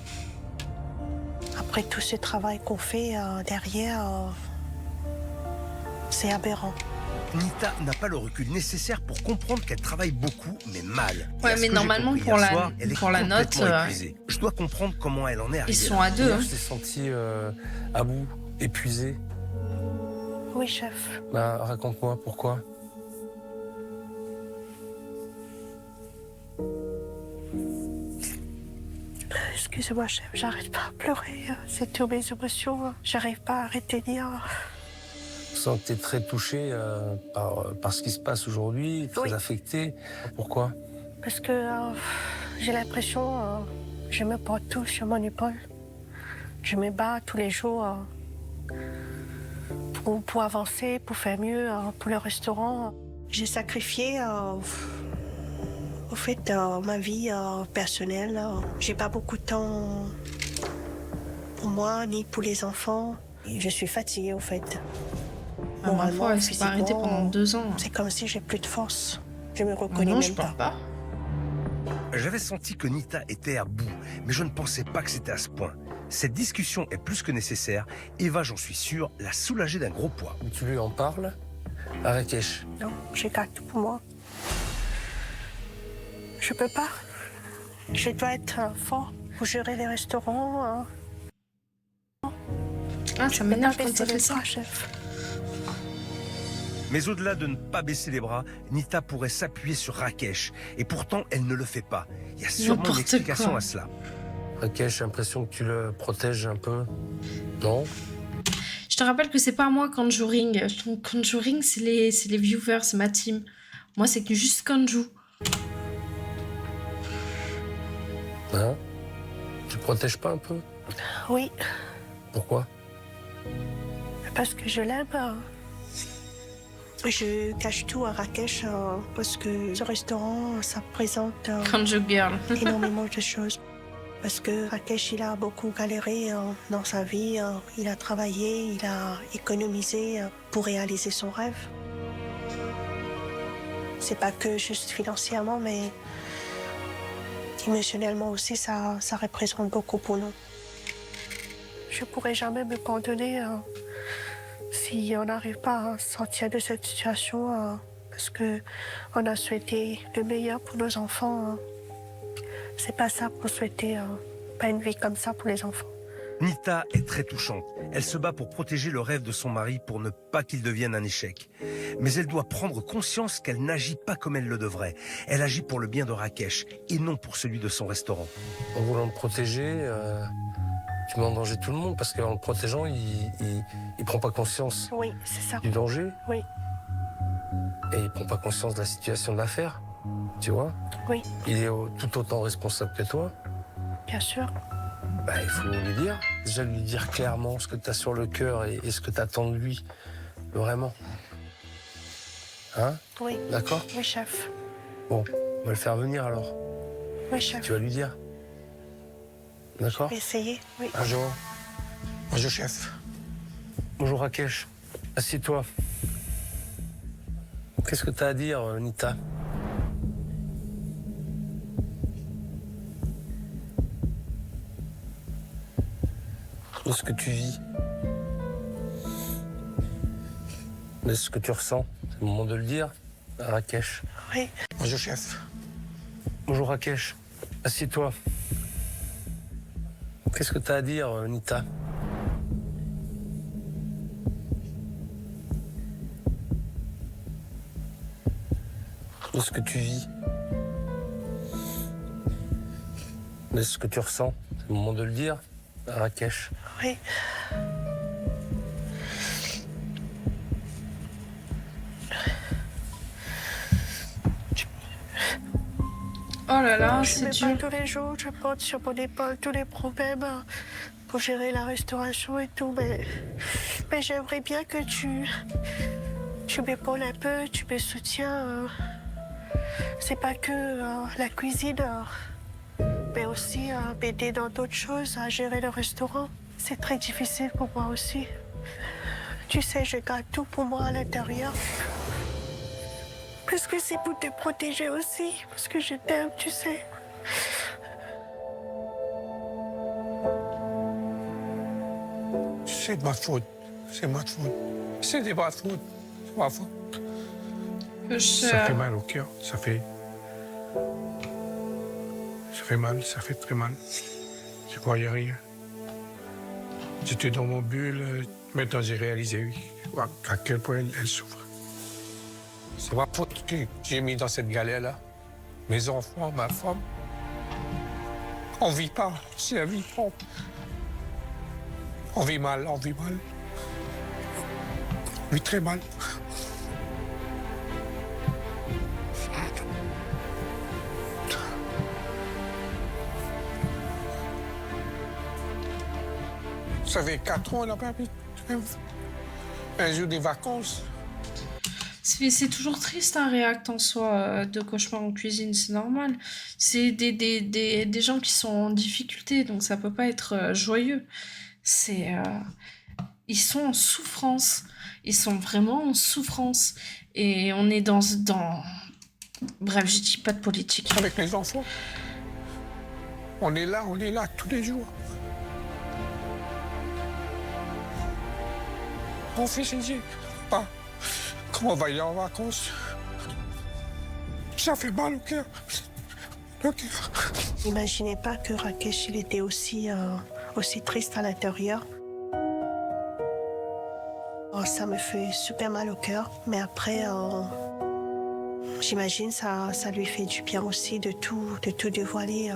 Après tout ce travail qu'on fait derrière, c'est aberrant. Nita n'a pas le recul nécessaire pour comprendre qu'elle travaille beaucoup, mais mal. Et Ouais, à ce mais que j'ai normalement, compris pour hier la- soir, elle est pour la note, complètement épuisée. Je dois comprendre comment elle en est arrivée. Ils sont là. à deux. Hier, Hein. je t'ai senti à bout, épuisé. Oui, chef. Bah, raconte-moi pourquoi. Excusez-moi, chef, j'arrête pas à pleurer. C'est toutes mes émotions. J'arrive pas à arrêter de dire. Je sens que tu es très touché par ce qui se passe aujourd'hui, très Oui. affecté. Pourquoi? Parce que j'ai l'impression, je me porte tout sur mon épaule. Je me bats tous les jours pour avancer, pour faire mieux pour le restaurant. J'ai sacrifié, au fait, ma vie personnelle. J'ai pas beaucoup de temps pour moi, ni pour les enfants. Et je suis fatiguée, au fait. Ma Moralement, foi, elle s'est pas arrêtée physiquement, pendant 2 ans. C'est comme si j'ai plus de force. Je me reconnais Non, même je pas. pense pas. J'avais senti que Nita était à bout, mais je ne pensais pas que c'était à ce point. Cette discussion est plus que nécessaire et va, j'en suis sûr, la soulager d'un gros poids. Tu lui en parles à Rakesh? Non, je garde tout pour moi. Je peux pas. Je dois être fort pour gérer les restaurants. Ah, ça m'énerve quand ça baisser fait les ça. bras, chef. Mais au-delà de ne pas baisser les bras, Nita pourrait s'appuyer sur Rakesh. Et pourtant, elle ne le fait pas. Il y a sûrement une N'importe explication quoi. à cela. Rakesh, j'ai l'impression que tu le protèges un peu. Non? Je te rappelle que c'est pas moi Conjuring. Conjuring, c'est les viewers, c'est ma team. Moi, c'est que juste Conju. Hein? Tu le protèges pas un peu? Oui, Pourquoi? parce que je l'aime. Je cache tout à Rakesh parce que ce restaurant, ça présente Conju girl. énormément de choses. Parce que Rakesh, il a beaucoup galéré dans sa vie. Il a travaillé, il a économisé pour réaliser son rêve. C'est pas que juste financièrement, mais émotionnellement aussi, ça représente beaucoup pour nous. Je pourrais jamais me pardonner si on n'arrive pas à sortir de cette situation parce que on a souhaité le meilleur pour nos enfants. C'est pas ça pour souhaiter pas une vie comme ça pour les enfants. Nita est très touchante. Elle se bat pour protéger le rêve de son mari pour ne pas qu'il devienne un échec. Mais elle doit prendre conscience qu'elle n'agit pas comme elle le devrait. Elle agit pour le bien de Rakesh et non pour celui de son restaurant. En voulant le protéger, tu mets en danger tout le monde parce qu'en le protégeant, il prend pas conscience Oui, c'est ça. du danger Oui, et il prend pas conscience de la situation de l'affaire. Tu vois? oui, Il est tout autant responsable que toi. bien sûr. Bah, il faut lui dire. Déjà lui dire clairement ce que tu as sur le cœur et ce que tu attends de lui. Vraiment. Hein? Oui, D'accord? oui, chef. Bon, on va le faire venir alors. Oui, chef. Tu vas lui dire. D'accord? Je vais essayer, oui. Bonjour. Bonjour, chef. Bonjour Rakesh. Assieds-toi. Qu'est-ce que tu as à dire, Nita? De ce que tu vis. De ce que tu ressens. C'est le moment de le dire, à Rakesh. Oui, Bonjour, chef. Bonjour Rakesh. Assieds-toi. Qu'est-ce que tu as à dire, Nita? De ce que tu vis. De ce que tu ressens. C'est le moment de le dire, à Rakesh. oui. Oh là là, Je c'est me dur. bats tous les jours, je porte sur mon épaule tous les problèmes pour gérer la restauration et tout, mais j'aimerais bien que tu m'épaules un peu, tu me soutiens. C'est pas que la cuisine, mais aussi m'aider dans d'autres choses, à gérer le restaurant. C'est très difficile pour moi aussi. Tu sais, je garde tout pour moi à l'intérieur. Parce que c'est pour te protéger aussi, parce que je t'aime, tu sais. C'est de ma faute. C'est ma faute. C'est de ma faute. C'est ma faute. Ça fait mal au cœur. Ça fait mal, ça fait très mal. Je croyais rien. J'étais dans mon bulle. Maintenant, j'ai réalisé, oui, à quel point elle souffre. C'est ma faute que j'ai mis dans cette galère-là. Mes enfants, ma femme. On vit pas. C'est la vie. On vit mal, on vit mal. On vit très mal. Ça fait 4 ans, on n'a pas pu un jour des vacances. C'est toujours triste un React en soi de cauchemar en cuisine, c'est normal. C'est des gens qui sont en difficulté, donc ça peut pas être joyeux. Ils sont en souffrance. Ils sont vraiment en souffrance. Et on est dans Bref, je dis pas de politique. Avec les enfants. On est là tous les jours. Mon fils, il dit, pas. Comment on va aller en vacances? Ça fait mal au cœur. Le cœur. N'imaginez pas que Rakesh, il était aussi triste à l'intérieur. Oh, ça me fait super mal au cœur. Mais après, j'imagine ça lui fait du bien aussi de tout dévoiler.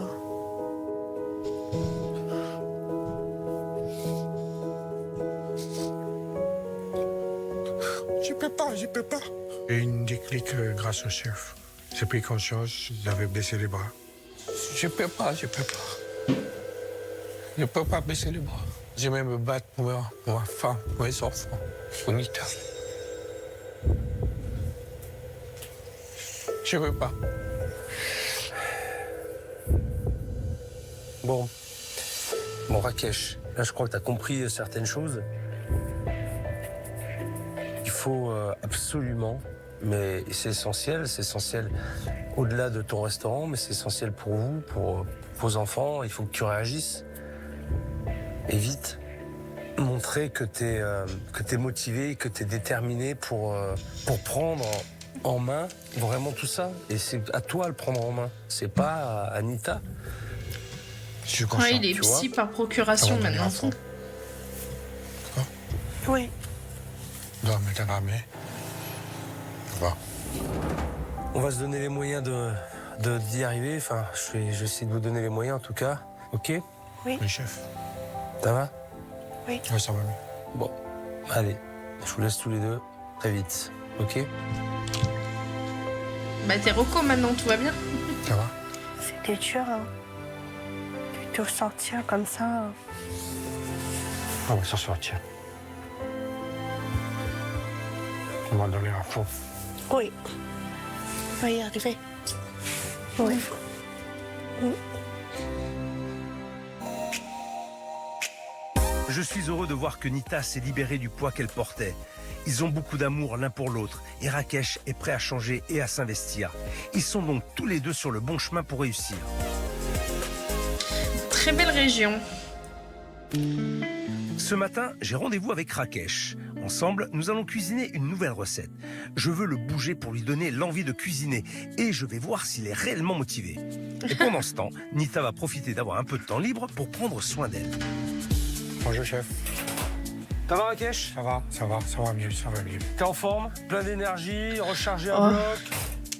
Je peux pas. J'ai eu une déclic grâce au chef. J'ai pris conscience, j'avais baissé les bras. Je peux pas. Je peux pas baisser les bras. J'aimerais me battre pour ma femme, pour mes enfants, pour Nita. Je veux pas. Bon, Rakesh, là je crois que tu as compris certaines choses. Il faut absolument, mais c'est essentiel au-delà de ton restaurant, mais c'est essentiel pour vous, pour vos enfants. Il faut que tu réagisses. Et vite, montrer que t'es motivé, que t'es déterminé pour prendre en main vraiment tout ça. Et c'est à toi de le prendre en main. C'est pas à Anita. Je suis conscient. Ouais, il est psy par procuration maintenant. Oui. Non, mais t'en as mis. Bon. On va se donner les moyens d'y arriver. Enfin, je vais essayer de vous donner les moyens en tout cas. Ok? Oui. Le chef. Ça va? Oui. Oui, ça va mieux. Bon, allez, je vous laisse tous les deux très vite. Ok? Bah t'es Rocco maintenant, tout va bien? Ça va? C'était dur, hein. De te sortir comme ça. On va s'en sortir. On va donner à fond. Oui. On va y arriver. Oui. Je suis heureux de voir que Nita s'est libérée du poids qu'elle portait. Ils ont beaucoup d'amour l'un pour l'autre et Rakesh est prêt à changer et à s'investir. Ils sont donc tous les deux sur le bon chemin pour réussir. Très belle région. Ce matin, j'ai rendez-vous avec Rakesh. Ensemble, nous allons cuisiner une nouvelle recette. Je veux le bouger pour lui donner l'envie de cuisiner et je vais voir s'il est réellement motivé. Et pendant ce temps, Nita va profiter d'avoir un peu de temps libre pour prendre soin d'elle. Bonjour, chef. Ça va, Rakesh? Ça va mieux. T'es en forme? Plein d'énergie, rechargé à bloc,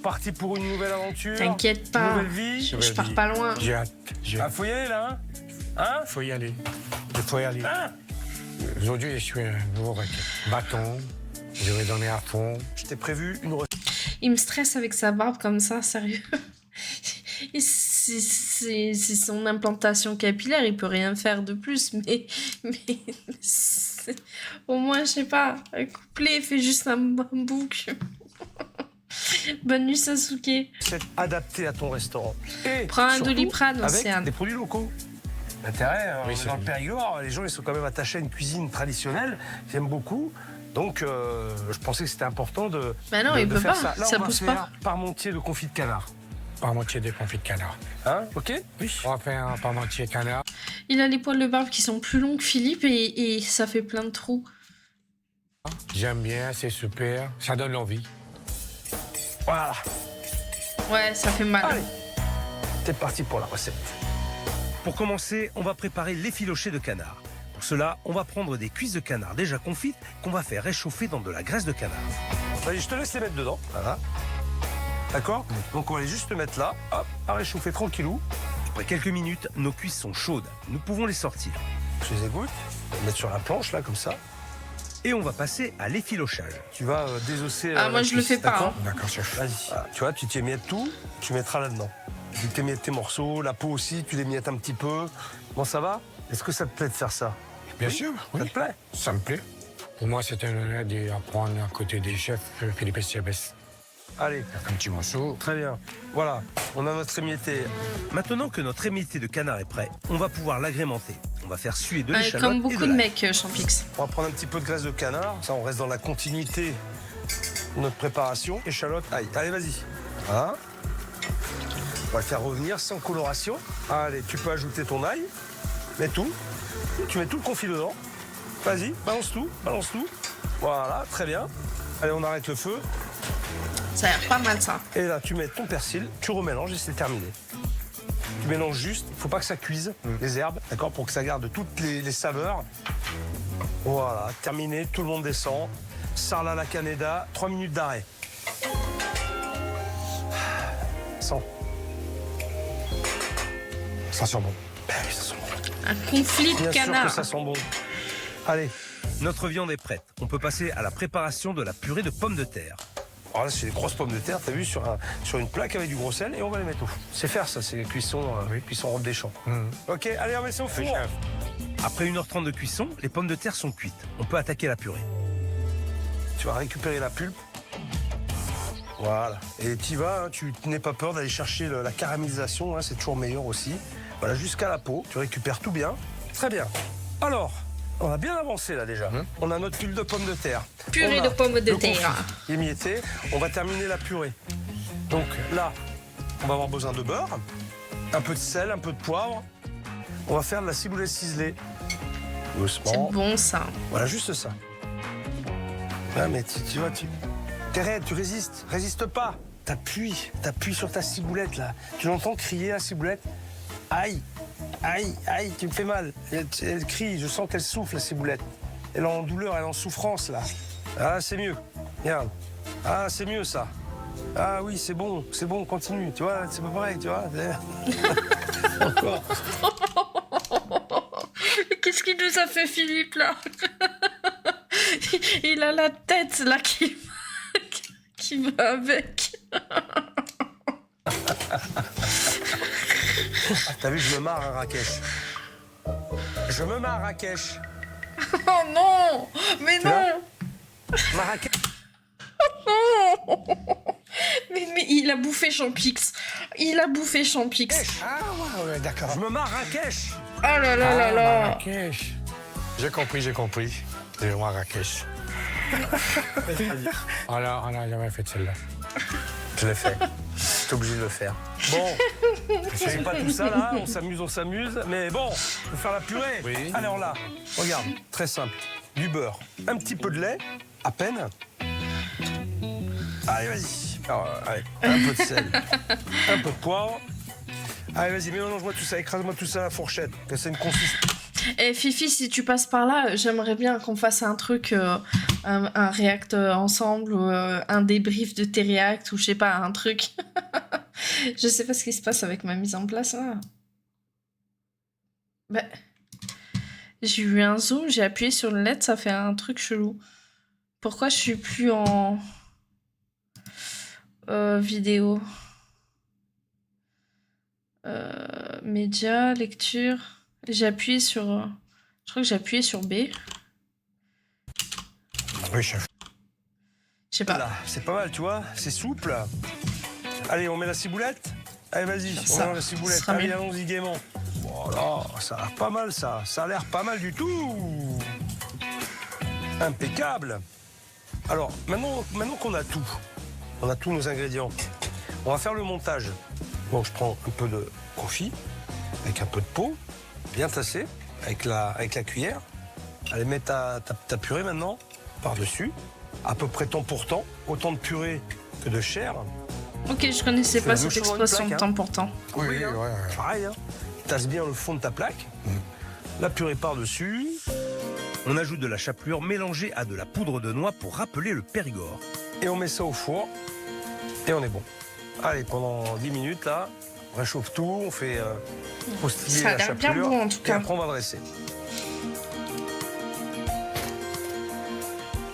parti pour une nouvelle aventure. T'inquiète pas, Nouvelle vie. je pars pas loin. J'ai hâte. Ah, faut y aller là, hein? Faut y aller. Il faut y aller. Hein? Aujourd'hui, je suis un nouveau bâton. Je vais donner à fond. Je t'ai prévu une recette. Il me stresse avec sa barbe comme ça, sérieux. C'est son implantation capillaire, il peut rien faire de plus, mais au moins, je sais pas, un couplet fait juste un bouc. Bonne nuit, Sasuke. C'est adapté à ton restaurant. Et prends un surtout, Doliprane, avec Océane. des produits locaux. L'intérêt, Oui, dans le Périgord, les gens ils sont quand même attachés à une cuisine traditionnelle, ils aiment beaucoup. Donc, je pensais que c'était important de, bah non, de, il de peut faire pas, ça. Là, ça on va pousse faire pas. parmentier de confit de canard. Parmentier de confit de canard. Hein? Ok? Oui. On va faire un parmentier canard. Il a les poils de barbe qui sont plus longs que Philippe et ça fait plein de trous. J'aime bien, c'est super. Ça donne l'envie. Voilà. Ouais, ça fait mal. Allez, c'est parti pour la recette. Pour commencer, on va préparer l'effiloché de canard. Pour cela, on va prendre des cuisses de canard déjà confites qu'on va faire réchauffer dans de la graisse de canard. Vas-y, je te laisse les mettre dedans. Voilà. D'accord? Donc on va les juste mettre là, hop, à réchauffer tranquillou. Après quelques minutes, nos cuisses sont chaudes. Nous pouvons les sortir. Je les égoutte, les mettre sur la planche là, comme ça. Et on va passer à l'effilochage. Tu vas désosser. Ah, moi la je le cuisse, fais pas. d'accord? Hein. D'accord, chef. Vas-y. Voilà. Tu vois, tu t'émiettes tout, tu mettras là-dedans. Tu t'émiettes tes morceaux, la peau aussi, tu l'émiettes un petit peu. Bon, ça va? Est-ce que ça te plaît de faire ça? Bien sûr, oui. Ça te plaît? Ça me plaît. Pour moi, c'est un honneur d'apprendre à côté des chefs Philippe Estiabès. Allez. Un petit morceau. Très bien. Voilà, on a notre émietté. Maintenant que notre émietté de canard est prêt, on va pouvoir l'agrémenter. On va faire suer de Ouais, l'échalote comme et beaucoup de de l'ail. mecs, Champix. On va prendre un petit peu de graisse de canard. Ça, on reste dans la continuité de notre préparation. Échalote, aïe. Allez, vas-y. Voilà. On va le faire revenir sans coloration. Allez, tu peux ajouter ton ail. Mets tout. Tu mets tout le confit dedans. Vas-y, balance tout, balance tout. Voilà, très bien. Allez, on arrête le feu. Ça a l'air pas mal, ça. Et là, tu mets ton persil, tu remélanges et c'est terminé. Tu mélanges juste, il ne faut pas que ça cuise, les herbes, d'accord, pour que ça garde toutes les saveurs. Voilà, terminé, tout le monde descend. Sarla la Caneda, 3 minutes d'arrêt. 100. Ça sent bon. Ben oui, ça sent bon. Un conflit de Bien sûr canard. que ça sent bon. Allez, Notre viande est prête. On peut passer à la préparation de la purée de pommes de terre. alors là, c'est des grosses pommes de terre, t'as vu, sur une plaque avec du gros sel, et on va les mettre au four. C'est faire ça, c'est cuisson robe des champs. Ok, allez, on met ça au four. Après 1h30 de cuisson, les pommes de terre sont cuites. On peut attaquer la purée. Tu vas récupérer la pulpe. Voilà. Et tu vas, tu n'aie pas peur d'aller chercher la caramélisation, hein, c'est toujours meilleur aussi. Voilà, jusqu'à la peau. Tu récupères tout bien. Très bien. Alors, on a bien avancé là déjà. On a notre pulpe de pommes de terre. Purée On a de pommes de le terre. confit émietté. On va terminer la purée. Donc là, on va avoir besoin de beurre, un peu de sel, un peu de poivre. On va faire de la ciboulette ciselée. Doucement. C'est bon, ça. Voilà, juste ça. Ah, mais tu vois, t'es raide, tu résistes. Résiste pas. T'appuies sur ta ciboulette, là. Tu l'entends crier, la ciboulette. Aïe, aïe, aïe, tu me fais mal. Elle crie, je sens qu'elle souffle, la ciboulette. Elle est en douleur, elle est en souffrance, là. Ah, c'est mieux. Regarde. Ah, c'est mieux, ça. Ah oui, c'est bon, continue. Tu vois, c'est pas pareil, tu vois. Encore. Qu'est-ce qu'il nous a fait, Philippe, là? Il a la tête, là, qui va avec. T'as vu, je me marre à Rakesh. Je me marre à Rakesh. Oh non! Mais Tu non! Marrakech. Non! Mais il a bouffé Champix. Il a bouffé Champix. Ah ouais, d'accord. Je me marre Rakesh. Oh là là là là! Marrakech. J'ai compris. C'est Marrakech. On a jamais fait celle-là. Je l'ai fait. J'étais obligé de le faire. Bon, c'est pas tout ça là, on s'amuse, mais bon, faut faire la purée. Oui. Alors là, regarde, très simple. Du beurre, un petit peu de lait, à peine. Allez, vas-y. Alors, allez, un peu de sel, un peu de poivre. Allez, vas-y, mélange-moi tout ça, écrase-moi tout ça à la fourchette, que c'est une consistance. Eh Fifi, si tu passes par là, j'aimerais bien qu'on fasse un truc, un react ensemble, ou un débrief de tes reacts, ou je sais pas, un truc. Je sais pas ce qui se passe avec ma mise en place là. Bah, j'ai eu un zoom, j'ai appuyé sur le LED, ça fait un truc chelou. Pourquoi je suis plus en vidéo? Média, lecture. J'ai appuyé sur... je crois que j'ai appuyé sur B. Oui, chef. Je sais pas. Voilà, c'est pas mal, tu vois, c'est souple. Allez, on met la ciboulette. Allez, vas-y, on Ça met la ciboulette. sera Allez, mieux. allons-y gaiement. Voilà, ça a l'air pas mal, ça. Ça a l'air pas mal du tout. Impeccable. Alors, maintenant qu'on a tout, on a tous nos ingrédients, on va faire le montage. Bon, je prends un peu de confit, avec un peu de peau, bien tassé, avec la cuillère. Allez, mets ta purée maintenant, par-dessus. À peu près temps pour temps, autant de purée que de chair. Ok, je connaissais Fais pas la cette même chose dans une expression de plaque, temps pour temps. Oui, hein. ouais. Pareil, hein. Tasse bien le fond de ta plaque. La purée par-dessus. On ajoute de la chapelure mélangée à de la poudre de noix pour rappeler le Périgord. Et on met ça au four. Et on est bon. Allez, pendant 10 minutes, là, on réchauffe tout, on fait croustiller Ça a la l'air bien chapelure. bon, en tout cas. Et après, on va dresser.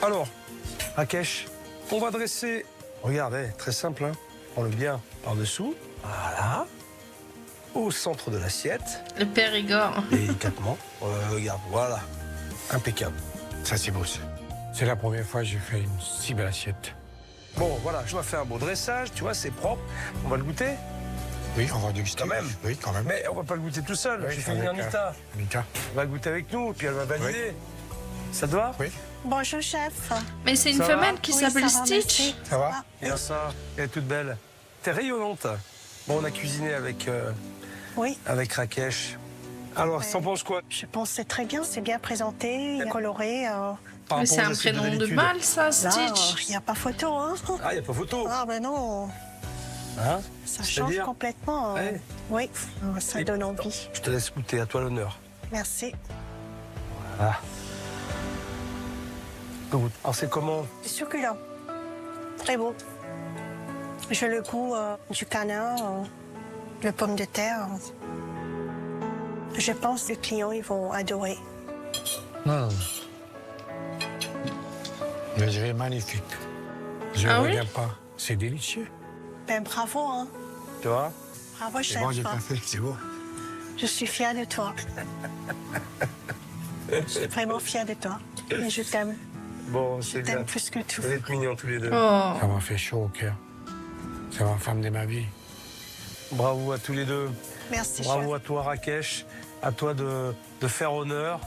Alors, Rakesh, on va dresser. Regardez, très simple, hein. Prends-le bien par-dessous. Voilà. Au centre de l'assiette. Le Périgord. Délicatement. Regarde, voilà. Impeccable. Ça, c'est beau, ça. C'est la première fois que j'ai fait une si belle assiette. Bon, voilà, je vais faire un beau dressage, tu vois, c'est propre. On va le goûter. Oui, on va déguster. Quand même. Oui, quand même. Mais on va pas le goûter tout seul. Oui, J'ai fait avec, venir Nita. Nita. Elle va goûter avec nous, puis elle va valider. Ça te va? Oui. Bonjour, chef. Mais c'est une Ça femelle va qui Oui, s'appelle ça va, Stitch. merci. Ça va? Bien ça, elle est toute belle. t'es rayonnante. Bon, on a cuisiné avec, Oui. avec Rakesh. Alors, Ouais. t'en penses quoi? Je pense que c'est très bien, c'est bien présenté, coloré. Par Mais rapport c'est aux un assiettes prénom de d'habitude. balle, ça, Là, Stitch. il n'y a pas photo, hein. Ah, il n'y a pas photo. Ah ben non, Hein? ça change C'est-à-dire complètement. Ouais. Oui, ça Et donne envie. Je te laisse goûter, à toi l'honneur. Merci. Voilà. Goûte. Alors, c'est comment? C'est succulent. Très beau. J'ai le goût du canard, le pomme de terre. Je pense que les clients, ils vont adorer. Je dirais magnifique. Je ne Ah oui? regarde pas. C'est délicieux. Ben bravo, hein. Tu vois? Bravo, C'est chef. bon, j'ai pas fait, c'est bon. Je suis fière de toi. Je suis vraiment fière de toi. Et je t'aime. Bon, Je c'est bien. t'aime plus que tout. Vous êtes mignons tous les deux. Oh. Ça m'a fait chaud au cœur. C'est la femme de ma vie. Bravo à tous les deux. Merci, Bravo chef. à toi, Rakesh. À toi de faire honneur,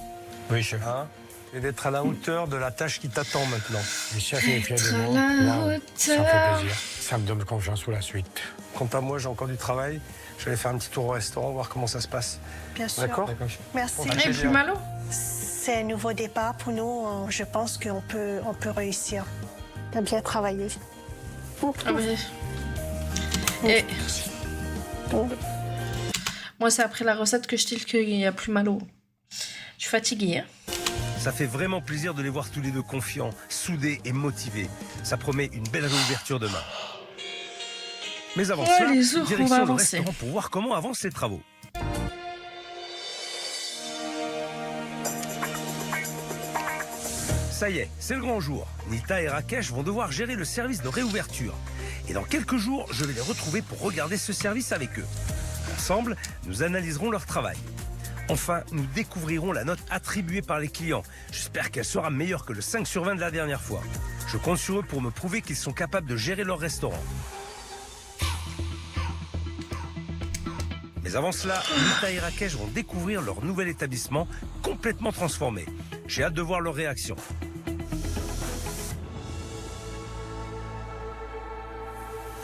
Oui, chef. hein, et d'être à la hauteur de la tâche qui t'attend maintenant. Le chef est fier de Être à moi. la Waouh, ça me fait hauteur. plaisir. Ça me donne confiance pour la suite. Quant à moi, j'ai encore du travail. Je vais aller faire un petit tour au restaurant, voir comment ça se passe. Bien sûr. D'accord? Merci. Bon, Et plus malo. C'est un nouveau départ pour nous. Je pense qu'on peut réussir. T'as bien travaillé. Ah bah, et moi, c'est après la recette que je dis qu'il y a plus malo. Je suis fatiguée. Hein. Ça fait vraiment plaisir de les voir tous les deux confiants, soudés et motivés. Ça promet une belle réouverture demain. Mais avant Ouais, cela, les ours, on va direction le avancer. restaurant pour voir comment avancent les travaux. Ça y est, c'est le grand jour. Nita et Rakesh vont devoir gérer le service de réouverture. Et dans quelques jours, je vais les retrouver pour regarder ce service avec eux. Ensemble, nous analyserons leur travail. Enfin, nous découvrirons la note attribuée par les clients. J'espère qu'elle sera meilleure que le 5 sur 20 de la dernière fois. Je compte sur eux pour me prouver qu'ils sont capables de gérer leur restaurant. Mais avant cela, Nita et Rakesh vont découvrir leur nouvel établissement complètement transformé. J'ai hâte de voir leur réaction.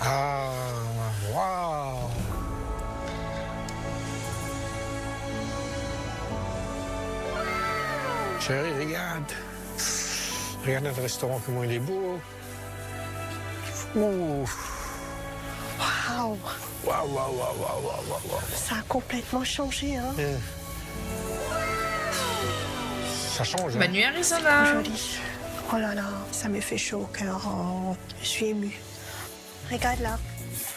Ah, waouh! Chérie, regarde. Regarde notre restaurant, comment il est beau. Ouh. Waouh! Waouh, waouh, waouh, waouh, waouh, waouh. Ça a complètement changé, hein. Ça change, hein? Bonne nuit, Arizona. Joli. Oh là là, ça me fait chaud au cœur. Oh, je suis émue. Regarde là,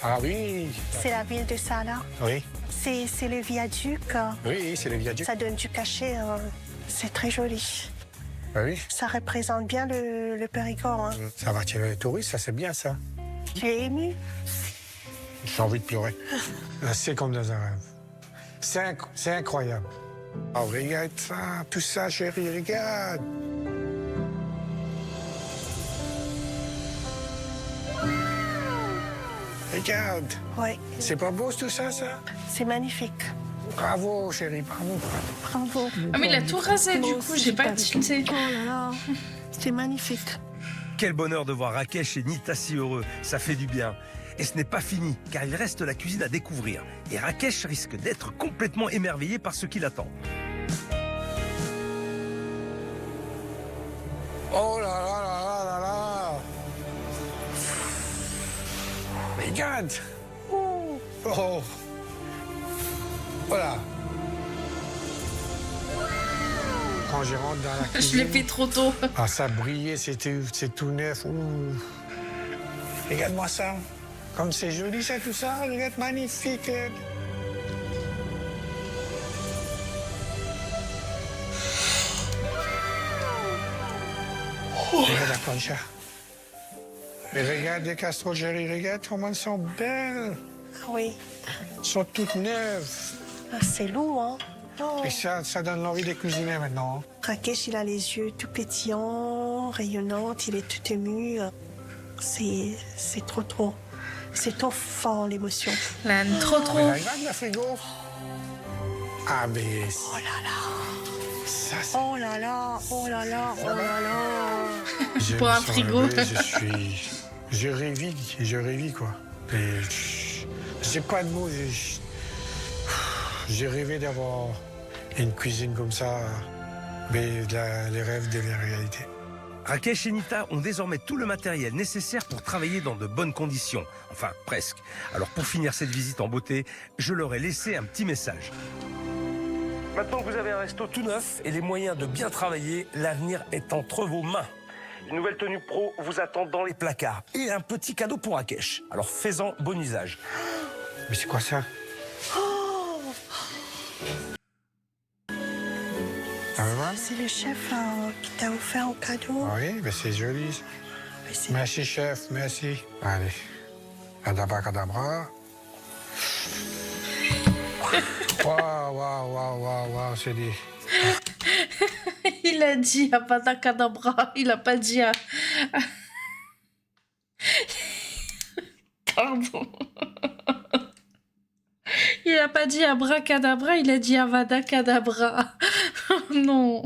Ah oui, c'est la ville de Salah. oui, C'est le viaduc. oui, c'est le viaduc. Ça donne du cachet. C'est très joli. Ah oui, Ça représente bien le Périgord. Hein. ça va attirer les touristes, ça c'est bien ça. J'ai ému. J'ai envie de pleurer. C'est comme dans un rêve. C'est incroyable. Oh, regarde ça, tout ça, chérie, regarde. Regarde, Oui, c'est pas beau tout ça, ça? c'est magnifique. Bravo, chérie, bravo. Bravo. Ah, mais il a tout rasé, du coup, j'ai pas tilté. Oh là là, c'est magnifique. Quel bonheur de voir Rakesh et Nita si heureux, ça fait du bien. Et ce n'est pas fini, car il reste la cuisine à découvrir. Et Rakesh risque d'être complètement émerveillé par ce qui l'attend. Oh là là là là là là. Regarde. Oh. Voilà. Quand je rentre dans la Je cuisine... l'ai fait trop tôt. Ah, ça brillait, c'est tout neuf. Ouh. Regarde-moi ça. Comme c'est joli, ça, tout ça. Regarde, magnifique. Regarde la plancha. Et regarde les casseroles, chérie. Regarde comment elles sont belles. Oui, Elles sont toutes neuves. ah, c'est lourd, hein. Oh. Et ça donne l'envie de cuisiner maintenant. Rakesh, il a les yeux tout pétillants, rayonnants, il est tout ému. C'est trop. C'est trop fort, l'émotion. Là, trop. Mais regarde le frigo. Ah, mais... Oh là là, Ça, c'est... oh là là, oh là là, oh là là. Je Pour me un sens frigo. heureux, je révis, quoi. Et j'ai pas de mots. J'ai rêvé d'avoir une cuisine comme ça, mais les rêves deviennent réalité. Rakesh et Nita ont désormais tout le matériel nécessaire pour travailler dans de bonnes conditions. Enfin, presque. Alors pour finir cette visite en beauté, je leur ai laissé un petit message. Maintenant que vous avez un resto tout neuf et les moyens de bien travailler, l'avenir est entre vos mains. Une nouvelle tenue pro vous attend dans les placards. Et un petit cadeau pour Rakesh. Alors fais-en bon usage. Mais c'est quoi ça? C'est le chef qui t'a offert un cadeau. Oui, mais c'est joli. Merci, chef, merci. Allez. Cadabra. Waouh, c'est des... Il a dit Abadacadabra, il a pas dit à... Pardon. Il a pas dit abracadabra, il a dit Avada Kedavra. Non.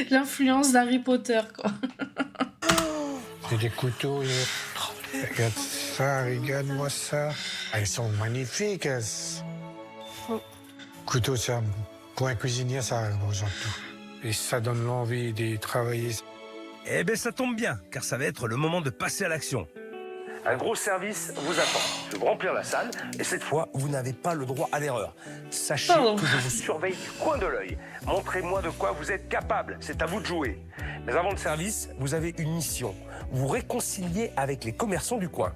L'influence d'Harry Potter, quoi. C'est des couteaux. Regarde ça, regarde-moi ça. Ah, ils sont magnifiques. Couteau, ça, pour un cuisinier, ça représente tout. Et ça donne l'envie de travailler. Eh bien, ça tombe bien, car ça va être le moment de passer à l'action. Un gros service vous attend. Je vais vous remplir la salle, et cette fois, vous n'avez pas le droit à l'erreur. Sachez que je vous surveille du coin de l'œil. Montrez-moi de quoi vous êtes capable, c'est à vous de jouer. Mais avant le service, vous avez une mission. Vous réconcilier avec les commerçants du coin.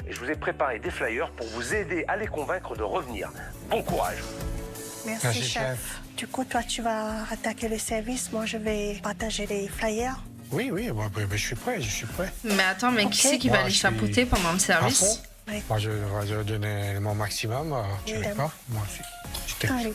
Et je vous ai préparé des flyers pour vous aider à les convaincre de revenir. Bon courage. Merci, chef. Du coup, toi, tu vas attaquer le service. Moi, je vais partager les flyers. Oui, je suis prêt, Mais attends, mais qui c'est qui va les chapeauter pendant le service? Oui. Moi, je vais donner mon maximum. Tu veux pas? Moi aussi. Je t'aime. Allez.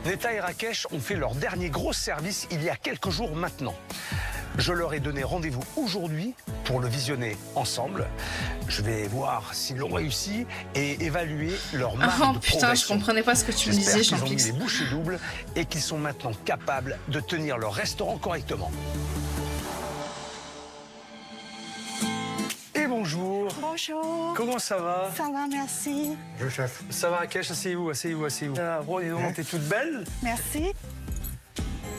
Nita et Rakesh ont fait leur dernier gros service il y a quelques jours maintenant. Je leur ai donné rendez-vous aujourd'hui pour le visionner ensemble. Je vais voir s'ils l'ont réussi et évaluer leur marge de progression. Putain, je comprenais pas ce que tu me disais, J'espère qu'ils ont mis Champix. les bouchées doubles et qu'ils sont maintenant capables de tenir leur restaurant correctement. Et bonjour. Bonjour. Comment ça va? Ça va, merci. Bonjour, chef. Ça va, Rakesh? Asseyez-vous. Ah, bon, dis donc, t'es toute belle. Merci.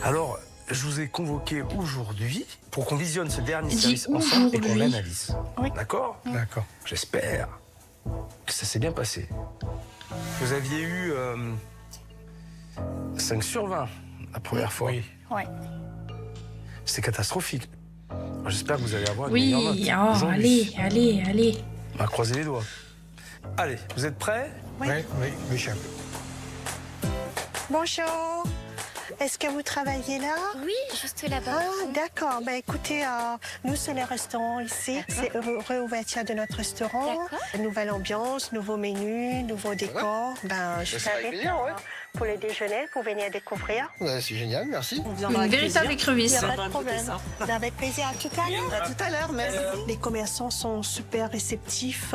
Alors, je vous ai convoqué aujourd'hui pour qu'on visionne ce dernier service ensemble et qu'on l'analyse. Oui. D'accord? D'accord. J'espère que ça s'est bien passé. Vous aviez eu 5 sur 20 la première fois. Oui. Oui. C'est catastrophique. J'espère que vous allez avoir une meilleure note. Oui, oh, aujourd'hui. allez. On va croiser les doigts. Allez, vous êtes prêts? Oui, chef. Bonjour. Est-ce que vous travaillez là? Oui, juste là-bas. Ah, d'accord. Ben, écoutez, nous, c'est le restaurant ici. C'est réouverture de notre restaurant. Nouvelle ambiance, nouveau menu, nouveau décor. Ben, je savais bien, ouais. pour le déjeuner, pour venir découvrir. Ouais, c'est génial, merci. Une véritable écrevisse. Il n'y a pas de problème. Avec plaisir. À tout à l'heure. À tout à l'heure, merci. Les commerçants sont super réceptifs.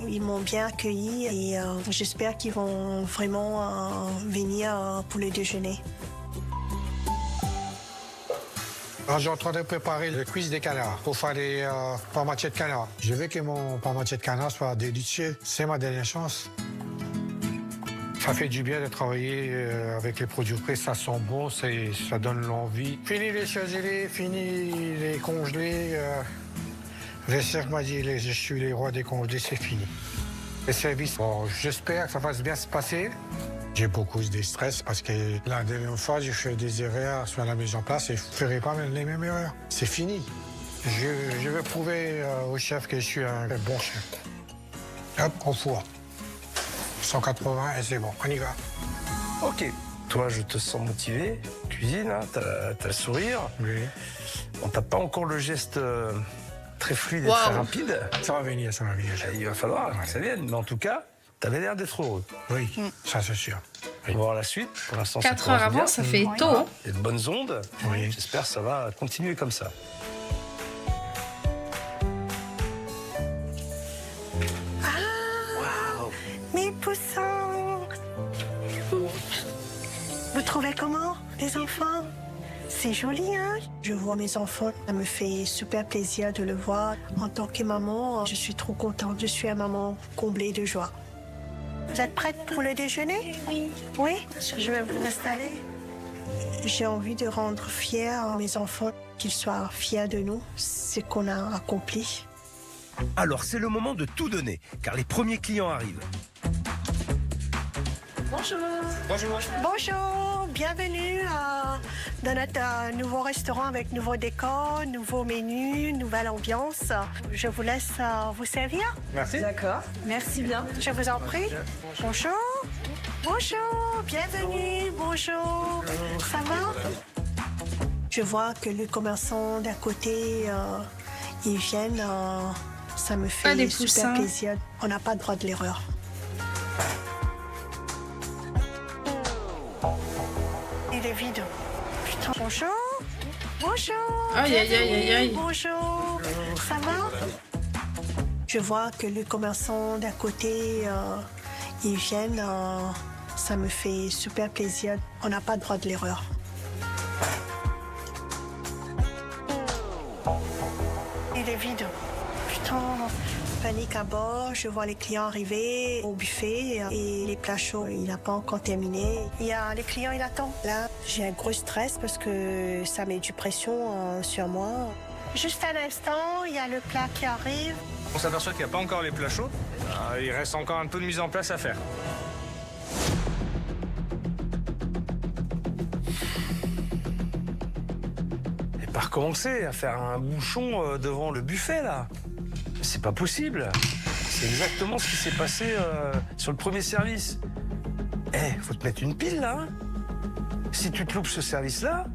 Ils m'ont bien accueilli et j'espère qu'ils vont vraiment venir pour le déjeuner. Alors, je suis en train de préparer le cuisse des canards pour faire des parmentiers de canard. Je veux que mon parmentier de canard soit délicieux. C'est ma dernière chance. Ça fait du bien de travailler avec les produits frais. Ça sent bon, ça donne l'envie. Fini les surgelés, fini les congelés. Le cirque m'a dit je suis les rois des congelés, c'est fini. Le service, bon, j'espère que ça va bien se passer. J'ai beaucoup de stress parce que la dernière fois, j'ai fait des erreurs sur la mise en place et je ne ferai pas les mêmes erreurs. C'est fini. Je veux prouver au chef que je suis un bon chef. Hop, au four. 180 et c'est bon, on y va. Ok. Toi, je te sens motivé. Cuisine, hein, t'as le sourire. Oui. On t'a pas encore le geste très fluide et Wow. très rapide. Ça va venir, ça va venir. Il va falloir que ça vienne. Mais en tout cas, t'avais l'air d'être heureux. Oui, ça c'est sûr. On va voir la suite. Pour l'instant, 4 ça heures commence bien. avant, ça fait tôt. Hein. Il y a de bonnes ondes. Oui. J'espère que ça va continuer comme ça. trouvez comment, les enfants? C'est joli, hein? Je vois mes enfants, ça me fait super plaisir de le voir. En tant que maman, je suis trop contente. Je suis une maman comblée de joie. Vous êtes prête pour le déjeuner? Oui. Oui? Je vais vous installer. J'ai envie de rendre fiers mes enfants, qu'ils soient fiers de nous, ce qu'on a accompli. Alors c'est le moment de tout donner, car les premiers clients arrivent. Bonjour. Bonjour. Bonjour. Bienvenue dans notre nouveau restaurant avec nouveau décor, nouveau menu, nouvelle ambiance. Je vous laisse vous servir. Merci. D'accord. Merci bien. Je vous en prie. Bonjour. Bonjour. Bienvenue. Bonjour. Ça va? Je vois que les commerçants d'à côté, ils viennent. Ça me fait des super poussins. plaisir. On n'a pas le droit de l'erreur. Il est vide. Putain. Bonjour. Bonjour. Aïe, aïe, aïe, aïe, aïe. Bonjour. Ça va? Je vois que les commerçants d'à côté, ils viennent. Ça me fait super plaisir. On n'a pas le droit de l'erreur. Il est vide. Putain. Panique à bord, je vois les clients arriver au buffet et les plats chauds, il n'a pas encore terminé. Il y a les clients, il attend. Là, j'ai un gros stress parce que ça met du pression sur moi. Juste un instant, il y a le plat qui arrive. On s'aperçoit qu'il n'y a pas encore les plats chauds. Il reste encore un peu de mise en place à faire. Et pas recommencer à faire un bouchon devant le buffet, là. C'est pas possible. C'est exactement ce qui s'est passé sur le premier service. Faut te mettre une pile, là. Hein. Si tu te loupes ce service-là,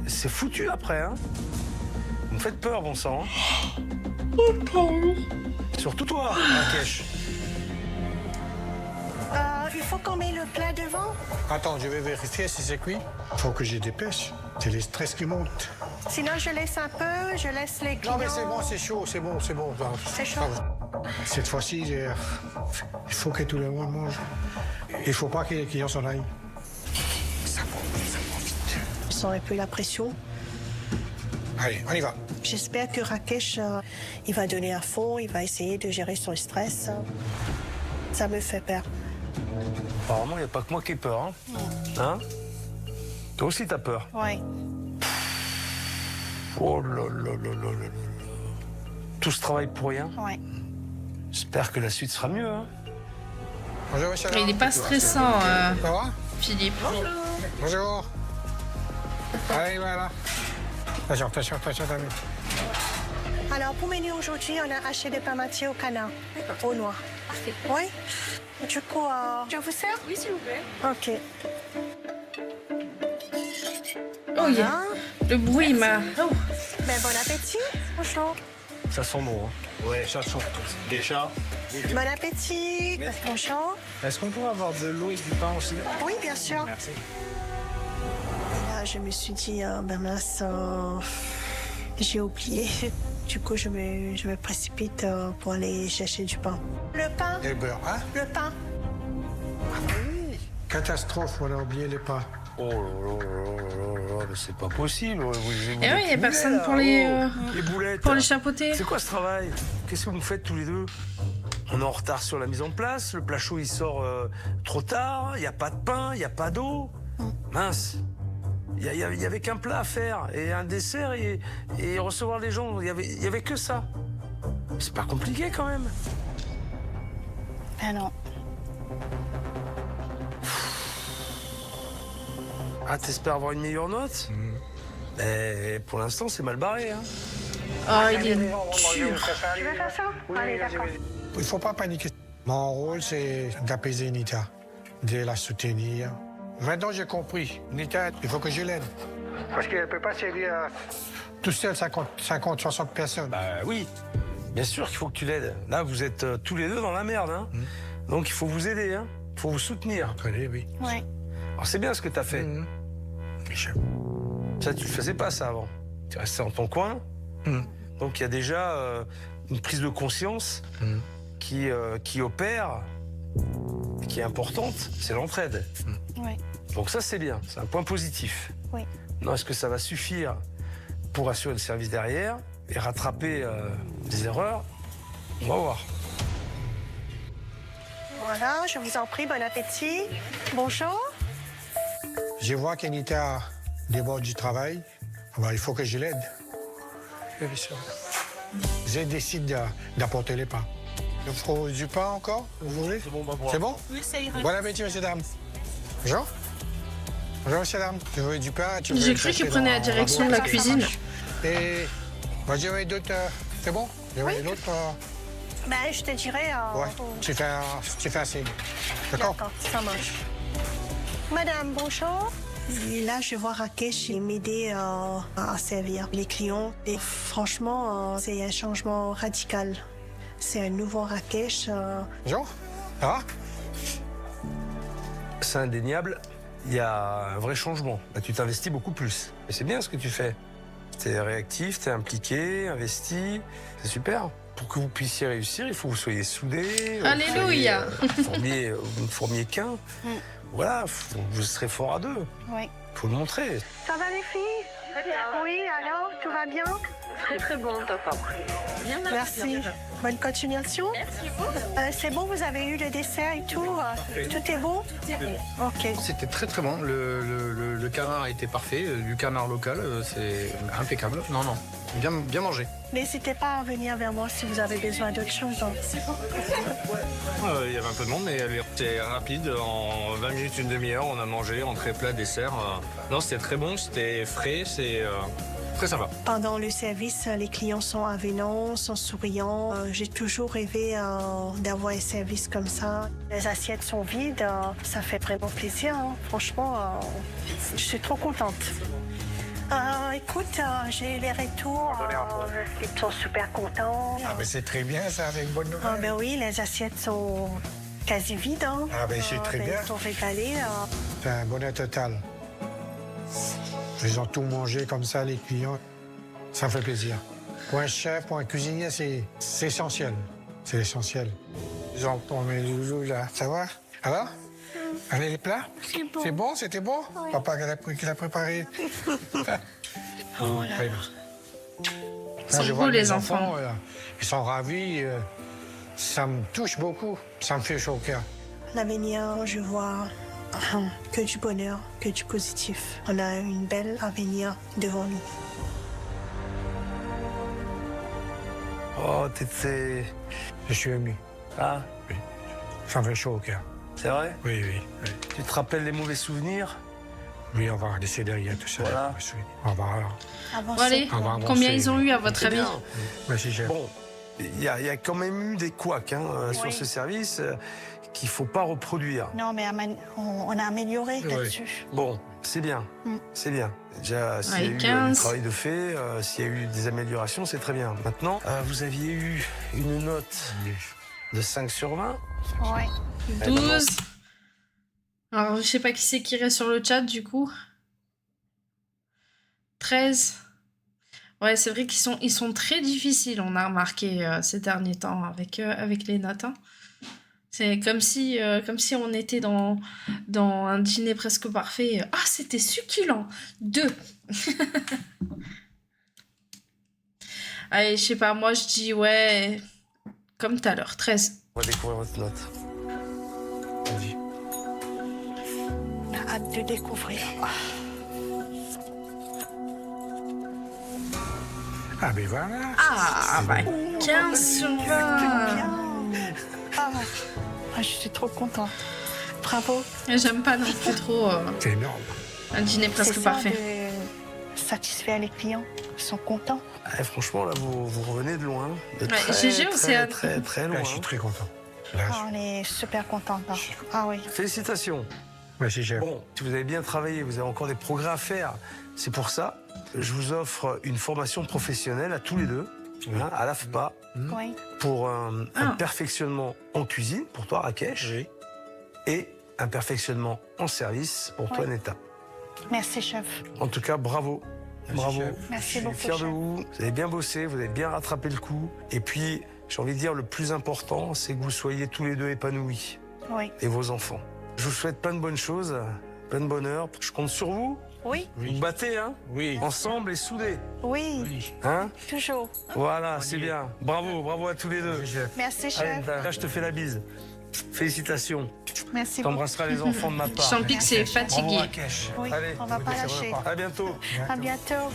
c'est foutu après. Hein. Vous me faites peur, bon sang. Hein. Surtout toi, Rakesh. Il faut qu'on mette le plat devant. Attends, je vais vérifier si c'est cuit. Faut que je dépêche. C'est le stress qui monte. Sinon, je laisse un peu, je laisse les clients. Non, mais c'est bon, c'est chaud, c'est bon, c'est bon. C'est chaud. Cette fois-ci, il faut que tout le monde mange. Il ne faut pas que les clients s'en aillent. Ça va vite. Je sens un peu la pression. Allez, on y va. J'espère que Rakesh, il va donner à fond, il va essayer de gérer son stress. Ça me fait peur. Apparemment, il n'y a pas que moi qui ai peur. Hein, hein? Toi aussi, t'as peur. Oui. Oh là là là là là. Tout ce travail pour rien. Oui. J'espère que la suite sera mieux. Hein. Bonjour, monsieur. Il n'est pas stressant, Ça va? Philippe. Bonjour. Allez, voilà. Attention, attention, attention, David. Alors, pour menu aujourd'hui, on a haché des pâmatiers au canard, au noix. Parfait. Oui? Du coup, je vous sers? Oui, s'il vous plaît. OK. Oh, yeah. Le bruit m'a... Oh. Ben, bon appétit. Bonjour. Ça sent bon. Hein. Ouais, ça sent des chats. Bon appétit. Bonjour. Est-ce qu'on pourrait avoir de l'eau et du pain aussi? Oui, bien sûr. Merci. Et là, je me suis dit, ben mince, j'ai oublié. Du coup, je me précipite pour aller chercher du pain. Le pain. Et le beurre, hein? Le pain. Catastrophe, on a oublié les pains. Oh là là là là là, mais c'est pas possible. Eh oui, il n'y a personne pour les boulettes. pour les chapeauter. C'est quoi ce travail? Qu'est-ce que vous faites tous les deux? On est en retard sur la mise en place, le plat chaud il sort trop tard, il n'y a pas de pain, il n'y a pas d'eau. Mince. Il y avait qu'un plat à faire, et un dessert, et recevoir les gens. Il y avait que ça. C'est pas compliqué quand même. Ben non. Ah, t'espères avoir une meilleure note? Mais pour l'instant, c'est mal barré. Hein. Oh, il est dur. Tu veux faire ça? Allez, d'accord. Il ne faut pas paniquer. Mon rôle, c'est d'apaiser Nita, de la soutenir. Maintenant, j'ai compris. Nita, il faut que je l'aide. Parce qu'elle ne peut pas servir tout seul 50, 60 personnes. Bah oui, bien sûr qu'il faut que tu l'aides. Là, vous êtes tous les deux dans la merde. Hein. Donc, il faut vous aider. Hein. Il faut vous soutenir. Oui. Oui. Alors, c'est bien ce que tu as fait. Ça, tu ne faisais pas ça avant. Tu restais dans ton coin. Donc, il y a déjà une prise de conscience qui opère, qui est importante. C'est l'entraide. Oui. Donc ça, c'est bien, c'est un point positif. Oui. Non, est-ce que ça va suffire pour assurer le service derrière et rattraper des erreurs? On va voir. Voilà, je vous en prie, bon appétit. Bonjour. Je vois qu'Anita déborde du travail. Alors, il faut que je l'aide. Je décide d'apporter les pains. Il faut du pain encore, vous voulez? C'est bon, C'est bon? Oui, ça ira. Bon appétit, messieurs, dames. Bonjour. Bonjour, messieurs, dames. Tu veux du pain? J'ai cru qu'il prenait la direction de la cuisine. Et moi, j'aurais d'autres... C'est bon? J'aurais d'autres... Ben, je te dirais... Ouais, tu fais un signe. D'accord? D'accord, ça marche. Madame, bonjour. Et là, je vois Rakesh m'aider à servir les clients. Et franchement, c'est un changement radical. C'est un nouveau Rakesh. Bonjour. Ça va? C'est indéniable, il y a un vrai changement. Là, tu t'investis beaucoup plus. Et c'est bien ce que tu fais. T'es réactif, t'es impliqué, investi. C'est super. Pour que vous puissiez réussir, il faut que vous soyez soudés. Alléluia. Vous ne formiez qu'un. Voilà, vous serez forts à deux. Oui. Faut le montrer. Ça va les filles? Oui, alors, tout va bien? Très très bon, papa. Bien, Merci. Bonne continuation. Merci beaucoup. C'est bon, vous avez eu le dessert et tout? Tout est bon? Ok. C'était très très bon. Le canard a été parfait. Du canard local, c'est impeccable. Non, non. Bien mangé. N'hésitez pas à venir vers moi si vous avez besoin d'autre chose. Il y avait un peu de monde, mais c'était rapide. En 20 minutes, une demi-heure, on a mangé, entrée, plat, dessert. Non, c'était très bon, c'était frais, c'est très sympa. Pendant le service, les clients sont avenants, sont souriants. J'ai toujours rêvé d'avoir un service comme ça. Les assiettes sont vides, ça fait vraiment plaisir. Hein. Franchement, je suis trop contente. Écoute, j'ai les retours. Ils sont super contents. Ah, mais c'est très bien, ça, avec bonne nouvelle. Ah, ben oui, les assiettes sont quasi vides. Hein. Ah, ben c'est très bien. Ils sont régalés. C'est un bonheur total. Ils ont tout mangé comme ça, les clients. Ça me fait plaisir. Pour un chef, pour un cuisinier, c'est essentiel. C'est essentiel. Ils ont mes loulous, là. Ça va? Alors? Allez, les plats? C'est bon. C'est bon? C'était bon? Oui. Papa qui l'a préparé. Oh là. Ils sont beaux, les enfants. Ils sont ravis. Ça me touche beaucoup. Ça me fait chaud au cœur. L'avenir, je vois que du bonheur, que du positif. On a une belle avenir devant nous. Oh, Je suis ému. Ah, oui. Ça me fait chaud au cœur. C'est vrai? Oui, oui, oui. Tu te rappelles les mauvais souvenirs? Oui, on va laisser derrière tout ça. Voilà. On va Bon, allez, combien ils ont eu à votre avis? Merci, chef. Bon, il y a quand même eu des couacs sur ce service qu'il ne faut pas reproduire. Non, mais on a amélioré là-dessus. Bon, c'est bien, c'est bien. Déjà, s'il y a eu du travail de fait, s'il y a eu des améliorations, c'est très bien. Maintenant, vous aviez eu une note de 5 sur 20. Ouais. 12. Alors, je sais pas qui c'est qui reste sur le chat, du coup. 13. Ouais, c'est vrai ils sont très difficiles, on a remarqué ces derniers temps avec les notes. Hein. C'est comme si on était dans un dîner presque parfait. Ah, c'était succulent. 2. Allez, je sais pas, moi je dis ouais, comme tout à l'heure, 13. On va découvrir votre note. Vas-y. On a hâte de découvrir. Ah, ben voilà. Ah, bah 15 sur 20. Je suis trop contente. Bravo. J'aime pas non plus trop C'est énorme. un dîner presque C'est ça, parfait. de satisfaire les clients. Ils sont contents. Franchement, là, vous revenez de loin. De Ouais, très, GG, très, très, très loin. Là, je suis très content. Là, On est super contents. Là. Ah oui. Félicitations. Merci, chef. Bon, si vous avez bien travaillé, vous avez encore des progrès à faire. C'est pour ça, je vous offre une formation professionnelle à tous les deux, à l'AFPA, Oui. pour un perfectionnement en cuisine, pour toi, Rakesh, et un perfectionnement en service, pour toi, Neta. Merci, chef. En tout cas, bravo. Bravo. Merci beaucoup, Je suis fier de chef. vous. Vous avez bien bossé, vous avez bien rattrapé le coup. Et puis, j'ai envie de dire, le plus important, c'est que vous soyez tous les deux épanouis. Oui. Et vos enfants. Je vous souhaite plein de bonnes choses, plein de bonheur. Je compte sur vous. Oui. Vous vous battez, hein? Oui. Ensemble et soudés. Oui. Hein? Toujours. Voilà, c'est bien. Bravo à tous les deux. Merci, Allez, chef. là, je te fais la bise. Félicitations. Merci beaucoup. T'embrasseras les enfants de ma part. Champix est fatigué. Bravo, Rakesh. Oui, Allez, on va pas lâcher. à bientôt. À bientôt.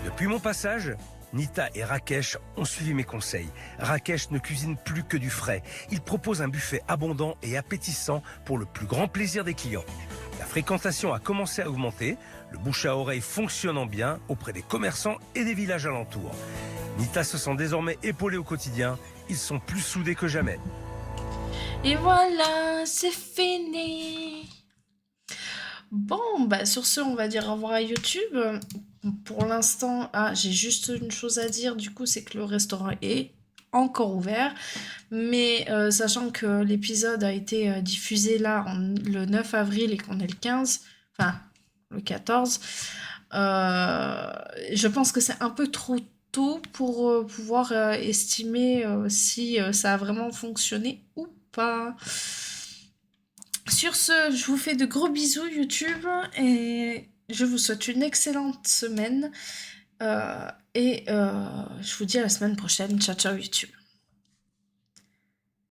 Depuis mon passage, Nita et Rakesh ont suivi mes conseils. Rakesh ne cuisine plus que du frais. Il propose un buffet abondant et appétissant pour le plus grand plaisir des clients. La fréquentation a commencé à augmenter, le bouche à oreille fonctionnant bien auprès des commerçants et des villages alentours. Nita se sent désormais épaulée au quotidien. Ils sont plus soudés que jamais. Et voilà, c'est fini. Bon, bah sur ce, on va dire au revoir à YouTube. Pour l'instant, j'ai juste une chose à dire, du coup, c'est que le restaurant est encore ouvert. Mais sachant que l'épisode a été diffusé là le 9 avril et qu'on est le 15, enfin le 14, je pense que c'est un peu trop tôt pour pouvoir estimer si ça a vraiment fonctionné ou pas. Sur ce, je vous fais de gros bisous YouTube et je vous souhaite une excellente semaine et je vous dis à la semaine prochaine. Ciao ciao YouTube.